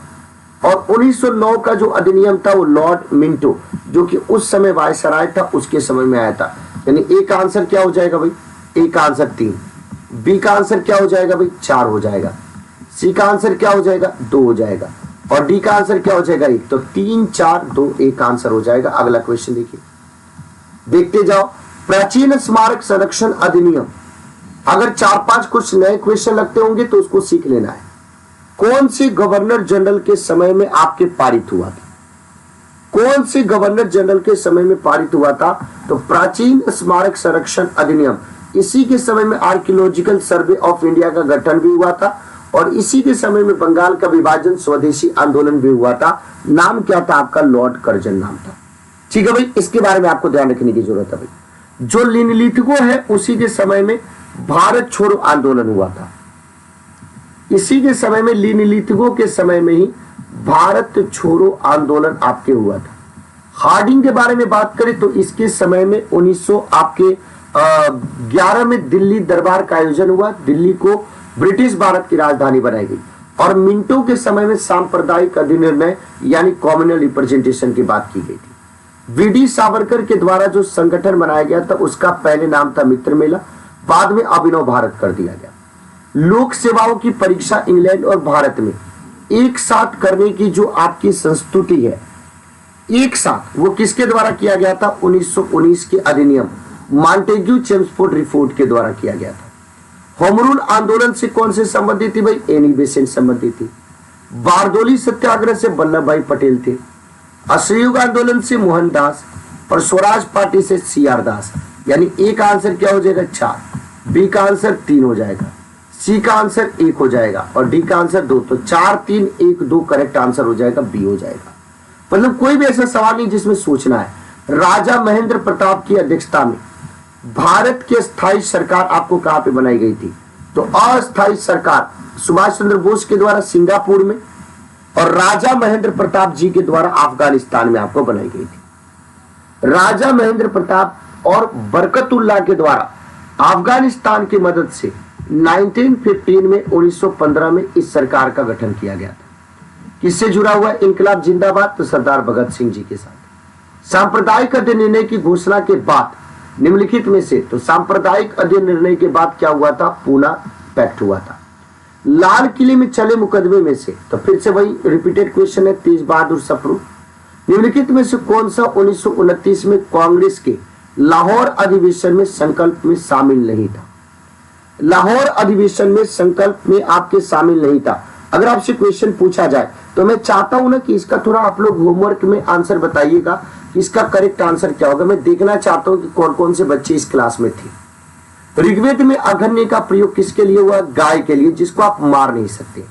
और 1909 का जो अधिनियम था वो लॉर्ड मिंटो, जो कि उस समय वायसराय था, उसके समय में आया था। यानी एक आंसर क्या हो जाएगा भाई? एक आंसर 3। बी का आंसर क्या हो जाएगा भाई 4 हो जाएगा, सी का आंसर क्या हो जाएगा 2 हो जाएगा और डी का आंसर क्या हो जाएगा 1। तो 3 4 2 1 आंसर हो जाएगा। अगला क्वेश्चन देखिए, देखते जाओ। प्राचीन स्मारक संरक्षण अधिनियम, अगर 4-5 कुछ नए क्वेश्चन लगते होंगे तो उसको सीख लेना है। कौन से गवर्नर जनरल के समय में आपके पारित हुआ था? कौन से गवर्नर जनरल के समय में पारित हुआ था? तो प्राचीन स्मारक संरक्षण अधिनियम, इसी के समय में आर्कियोलॉजिकल सर्वे ऑफ इंडिया का गठन भी हुआ था और इसी के समय में बंगाल का विभाजन स्वदेशी आंदोलन भी हुआ था। नाम क्या था आपका? लॉर्ड कर्जन नाम था। ठीक है भाई, इसके बारे में आपको ध्यान रखने की जरूरत है भाई। जो निम्नलिखितों है उसी के समय में भारत छोड़ो आंदोलन हुआ था, इसी के समय में निम्नलिखितों के समय में ही भारत छोड़ो आंदोलन आपके हुआ था। हार्डिंग के बारे में बात करें तो इसके समय में 1911 में दिल्ली दरबार का आयोजन हुआ, दिल्ली को ब्रिटिश भारत की राजधानी बनाई गई। और मिंटो के समय में सांप्रदायिक अधिनिर्णय यानी कॉम्युनल रिप्रेजेंटेशन की बात की गई थी। वीडी सावरकर के द्वारा जो संगठन बनाया गया था उसका पहले नाम था मित्र मेला, बाद में अभिनव भारत कर दिया गया। लोक सेवाओं की परीक्षा इंग्लैंड और भारत में एक साथ करने की जो आपकी संस्तुति है, एक साथ, वो किसके द्वारा किया गया था? 1919 के अधिनियम मॉन्टेग्यू चेम्सफोर्ड रिपोर्ट के द्वारा किया गया था। होम रूल आंदोलन से कौन से संबंधित थी भाई? एनी बेसेंट संबंधित थी। बारदोली सत्याग्रह से वल्लभ भाई पटेल थे। असहयोग आंदोलन से मोहनदास और स्वराज पार्टी से सीआर दास। यानी ए का आंसर क्या हो जाएगा? 4, बी का आंसर 3 हो जाएगा, सी का आंसर 1 हो जाएगा और डी का आंसर 2। तो 4 3 1 2 करेक्ट आंसर हो जाएगा, बी हो जाएगा। मतलब कोई भी ऐसा सवाल नहीं जिसमें सोचना है। राजा महेंद्र प्रताप की अध्यक्षता में भारत की अस्थायी सरकार आपको कहां पे बनाई गई थी? तो अस्थायी सरकार सुभाष चंद्र बोस के द्वारा सिंगापुर में और राजा महेंद्र प्रताप जी के द्वारा अफगानिस्तान में आपको बनाई गई थी। राजा महेंद्र प्रताप और बरकतुल्लाह के द्वारा अफगानिस्तान की मदद से 1915 में 1915 में इस सरकार का गठन किया गया था। किससे जुड़ा हुआ है इनकलाब जिंदाबाद? तो सरदार भगत सिंह जी के साथ। सांप्रदायिक अधिनिर्णय की घोषणा के बाद निम्नलिखित में से, तो सांप्रदायिक अधिनिर्णय के बाद क्या हुआ था? पूना पैक्ट हुआ था। लाल किले में चले मुकदमे में से, तो फिर से वही रिपीटेड क्वेश्चन है, तेज बहादुर सप्रू। निम्नलिखित में से कौन सा 1929 में कांग्रेस के लाहौर अधिवेशन में संकल्प में शामिल नहीं था? लाहौर अधिवेशन में संकल्प में आपके शामिल नहीं था। अगर आपसे क्वेश्चन पूछा जाए तो मैं चाहता हूं ना कि इसका थोड़ा आप लोग होमवर्क में आंसर बताइएगा कि इसका करेक्ट आंसर क्या होगा। मैं देखना चाहता हूं कि कौन कौन से बच्चे इस क्लास में थे। ऋग्वेद में अघन्य का प्रयोग किसके लिए हुआ? गाय के लिए, जिसको आप मार नहीं सकते।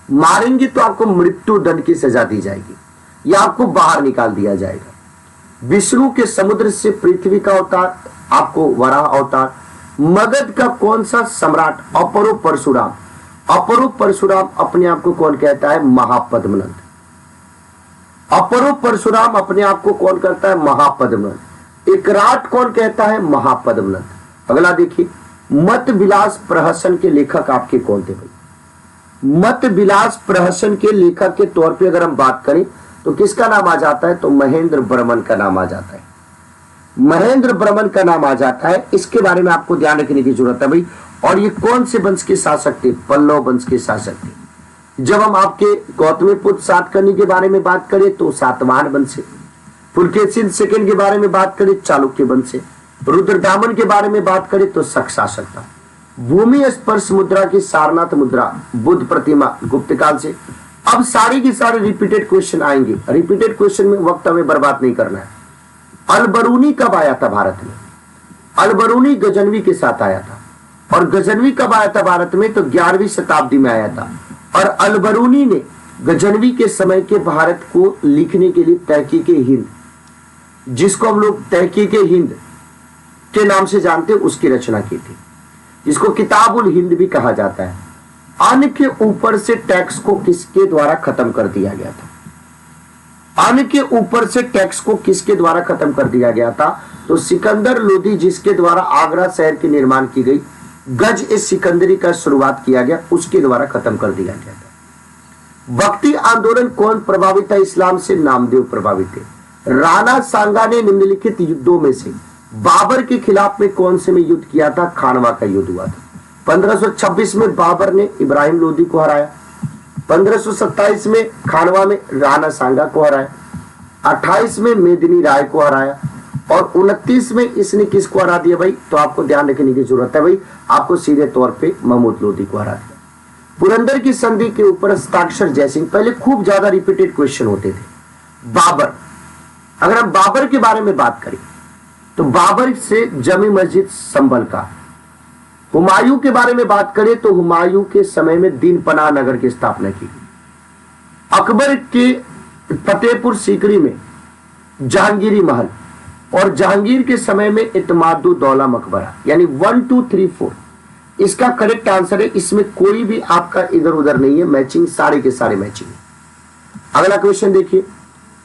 मारेंगे तो आपको मृत्यु दंड की सजा दी जाएगी या आपको बाहर निकाल दिया जाएगा। विष्णु के समुद्र से पृथ्वी का अवतार, आपको वराह अवतार। मगध का कौन सा सम्राट? अपरो परशुराम। अपरो परशुराम अपने आप को कौन कहता है? महापद्मनंद। अपरो परशुराम अपने आप को कौन कहता है? महापद्मनंद। एकराट कौन कहता है? महापद्मनंद। अगला देखिए, मत विलास प्रहसन के लेखक आपके कौन थे भाई? मत विलास प्रहसन के लेखक के तौर पे अगर हम बात करें तो किसका नाम आ जाता है? तो महेंद्र बर्मन का नाम आ जाता है। महेंद्र बर्मन का नाम आ जाता है। इसके बारे में आपको ध्यान रखने की जरूरत है भाई। और ये कौन से वंश के शासक थे? पल्लव वंश के शासक थे। जब हम आपके गौतमीपुत्र सातकर्णी के बारे में बात करें तो सातवाहन वंश से। पुलकेशिन सेकंड के बारे में बात करें चालुक्य वंश से। रुद्रदामन के बारे में बात करें तो शक शासक था। भूमि स्पर्श मुद्रा की सारनाथ मुद्रा, बुद्ध प्रतिमा, गुप्त काल से। अब सारे के सारे रिपीटेड क्वेश्चन आएंगे। रिपीटेड क्वेश्चन में वक्त हमें बर्बाद नहीं करना है। अलबरूनी कब आया था भारत में? अलबरूनी गजनवी के साथ आया था। और गजनवी कब आया था भारत में? तो 11वीं शताब्दी में आया था। और अलबरूनी ने गजनवी के समय के भारत को लिखने के लिए तहकीके हिंद, जिसको हम लोग तहकीके हिंद के नाम से जानते हैं, उसकी रचना की थी, जिसको किताबुल हिंद भी कहा जाता है। अन्न के ऊपर से टैक्स को किसके द्वारा खत्म कर दिया गया था? अन्न के ऊपर से टैक्स को किसके द्वारा खत्म कर दिया गया था? तो सिकंदर लोधी, जिसके द्वारा आगरा शहर की निर्माण की गई, गज ए सिकंदरी का शुरुआत किया गया, उसके द्वारा खत्म कर दिया गया था। भक्ति आंदोलन कौन प्रभावित है इस्लाम से? नामदेव प्रभावित है। राणा सांगा ने निम्नलिखित युद्धों में से बाबर के खिलाफ में कौन से में युद्ध किया था? खानवा का युद्ध हुआ था। 1526 में बाबर ने इब्राहिम लोदी को हराया। 1527 में खानवा में राणा सांगा को हराया। 28 में मेदिनी राय को हराया और 29 में इसने किसको हरा दिया भाई? तो आपको ध्यान रखने की जरूरत है भाई, आपको सीधे तौर पे महमूद लोदी को हरा दिया। पुरंदर की संधि के ऊपर हस्ताक्षर जयसिंह, पहले खूब ज्यादा रिपीटेड क्वेश्चन होते थे। बाबर, अगर हम बाबर के बारे में बात करें तो बाबर से जमी मस्जिद संभल का। हुमायूं के बारे में बात करें तो हुमायूं के समय में दीन पनाह नगर की स्थापना की। अकबर के फतेहपुर सीकरी में जहांगीरी महल और जहांगीर के समय में इत्मादुद्दौला मकबरा, यानी 1 2 3 4 इसका करेक्ट आंसर है। इसमें कोई भी आपका इधर उधर नहीं है, मैचिंग सारे के सारे मैचिंग है। अगला क्वेश्चन देखिए,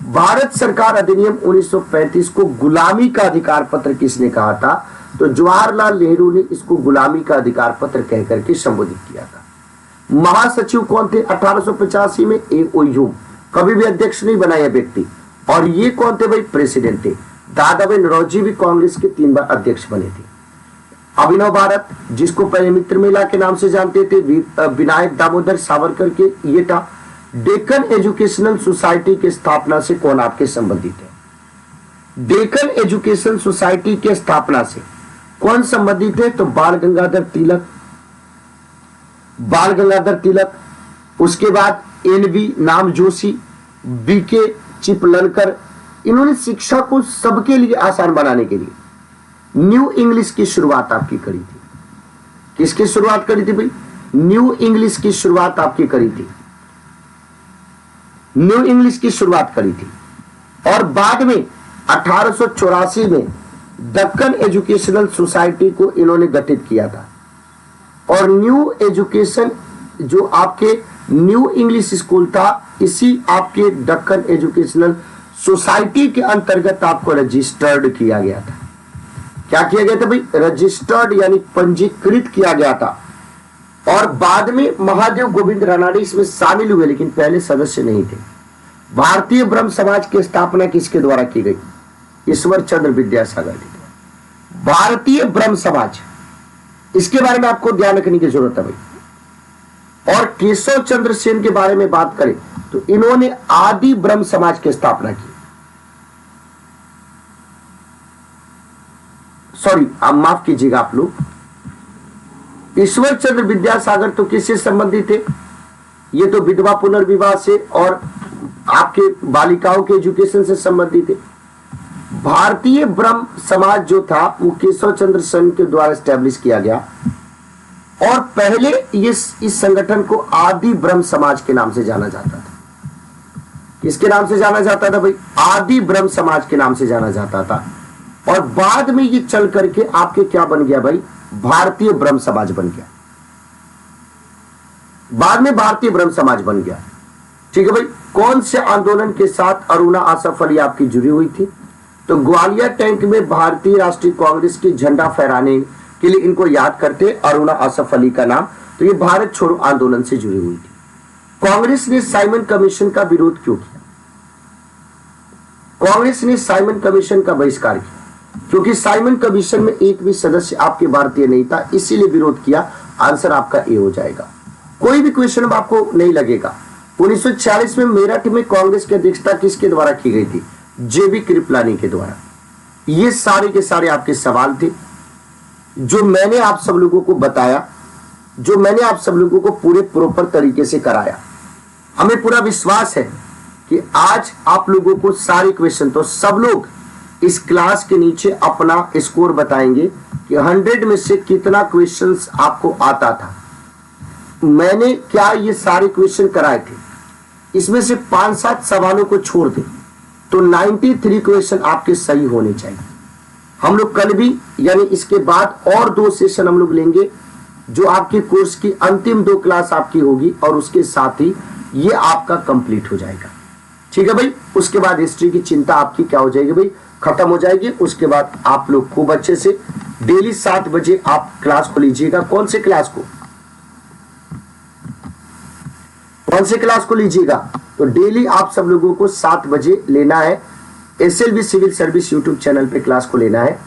भारत सरकार अधिनियम 1935 को गुलामी का अधिकार पत्र किसने कहा था? तो जवाहरलाल नेहरू ने इसको गुलामी का अधिकार पत्र कहकर के संबोधित किया था। महासचिव कौन थे 1885 में? ए.ओ. ह्यूम, कभी भी अध्यक्ष नहीं बना यह व्यक्ति। और ये कौन थे भाई? प्रेसिडेंट थे। दादाभाई नौरोजी भी कांग्रेस के 3 बार अध्यक्ष बने थे। अभिनव भारत, जिसको पहले मित्र मेला के नाम से जानते थे, विनायक दामोदर सावरकर के ये था। डेक्कन एजुकेशनल सोसाइटी की स्थापना से कौन आपके संबंधित है? डेक्कन एजुकेशन सोसाइटी के स्थापना से कौन संबंधित है? तो बाल गंगाधर तिलक, उसके बाद एन.वी. नाम जोशी, बी.के. चिपलनकर। इन्होंने शिक्षा को सबके लिए आसान बनाने के लिए न्यू इंग्लिश की शुरुआत आपकी करी थी। किसकी शुरुआत करी थी भाई? न्यू इंग्लिश की शुरुआत आपकी करी थी, न्यू इंग्लिश की शुरुआत करी थी। और बाद में 1884 में दक्कन एजुकेशनल सोसाइटी को इन्होंने गठित किया था। और न्यू एजुकेशन जो आपके न्यू इंग्लिश स्कूल था, इसी आपके दक्कन एजुकेशनल सोसाइटी के अंतर्गत आपको रजिस्टर्ड किया गया था। क्या किया गया था भाई? रजिस्टर्ड यानी पंजीकृत किया गया था। और बाद में महादेव गोविंद रानड़े इसमें शामिल हुए, लेकिन पहले सदस्य नहीं थे। भारतीय ब्रह्म समाज की स्थापना किसके द्वारा की गई? ईश्वर चंद्र विद्यासागर जी। भारतीय ब्रह्म समाज, इसके बारे में आपको ध्यान रखने की जरूरत है भाई। और केशव चंद्र सेन के बारे में बात करें तो इन्होंने आदि ब्रह्म समाज की स्थापना की। सॉरी, आप माफ कीजिएगा आप लोग, ईश्वर चंद्र विद्यासागर तो किससे संबंधित थे? ये तो विधवा पुनर्विवाह से और आपके बालिकाओं के एजुकेशन से संबंधित है। भारतीय ब्रह्म समाज जो था वो केशव चंद्र सेन के द्वारा स्टैब्लिश किया गया। और पहले इस संगठन को आदि ब्रह्म समाज के नाम से जाना जाता था। किसके नाम से जाना जाता था भाई? आदि ब्रह्म समाज के नाम से जाना जाता था। और बाद में ये चल करके आपके क्या बन गया भाई? भारतीय ब्रह्म समाज बन गया। बाद में भारतीय ब्रह्म समाज बन गया। ठीक है भाई। कौन से आंदोलन के साथ अरुणा आसफ अली आपकी जुड़ी हुई थी? तो ग्वालियर टैंक में भारतीय राष्ट्रीय कांग्रेस की झंडा फहराने के लिए इनको याद करते अरुणा आसफ अली का नाम। तो ये भारत छोड़ो आंदोलन से जुड़ी हुई थी। कांग्रेस ने साइमन कमीशन का विरोध क्यों किया? कांग्रेस ने साइमन कमीशन का बहिष्कार किया क्योंकि साइमन कमीशन में एक भी सदस्य आपके भारतीय नहीं था, इसीलिए विरोध किया। आंसर आपका ए हो जाएगा। कोई भी क्वेश्चन अब आपको नहीं लगेगा। 1946 में मेरठ में कांग्रेस की अध्यक्षता किसके द्वारा की गई थी? जेबी कृपलानी के द्वारा। ये सारे के सारे आपके सवाल थे जो मैंने आप सब लोगों को बताया, जो मैंने आप सब लोगों को पूरे प्रॉपर तरीके से कराया। हमें पूरा विश्वास है कि आज आप लोगों को सारे क्वेश्चन, तो सब लोग इस क्लास के नीचे अपना स्कोर बताएंगे कि 100 में से कितना क्वेश्चंस आपको आता था। मैंने क्या ये सारे क्वेश्चन कराए थे? इसमें से 5-7 सवालों को छोड़ दें तो 93 क्वेश्चन आपके सही होने चाहिए। हम लोग कल भी यानी इसके बाद और 2 सेशन हम लोग लेंगे जो आपके कोर्स की अंतिम 2 क्लास आपकी होगी और उसके साथ ही ये आपका कंप्लीट हो जाएगा। ठीक है भाई। उसके बाद हिस्ट्री की चिंता आपकी क्या हो जाएगी भाई? खत्म हो जाएगी। उसके बाद आप लोग खूब अच्छे से डेली 7 बजे आप क्लास को लीजिएगा। कौन से क्लास को? कौन से क्लास को लीजिएगा? तो डेली आप सब लोगों को 7 बजे लेना है। SLV civil service YouTube channel पे क्लास को लेना है।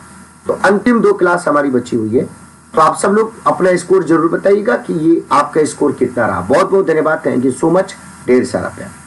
तो अंतिम 2 क्लास हमारी बची हुई है। तो आप सब लोग अपना स्कोर जरूर बताइएगा कि ये आपका स्कोर कितना रहा। बहुत बहुत धन्यवाद, थैंक यू सो मच, ढेर सारा प्यार।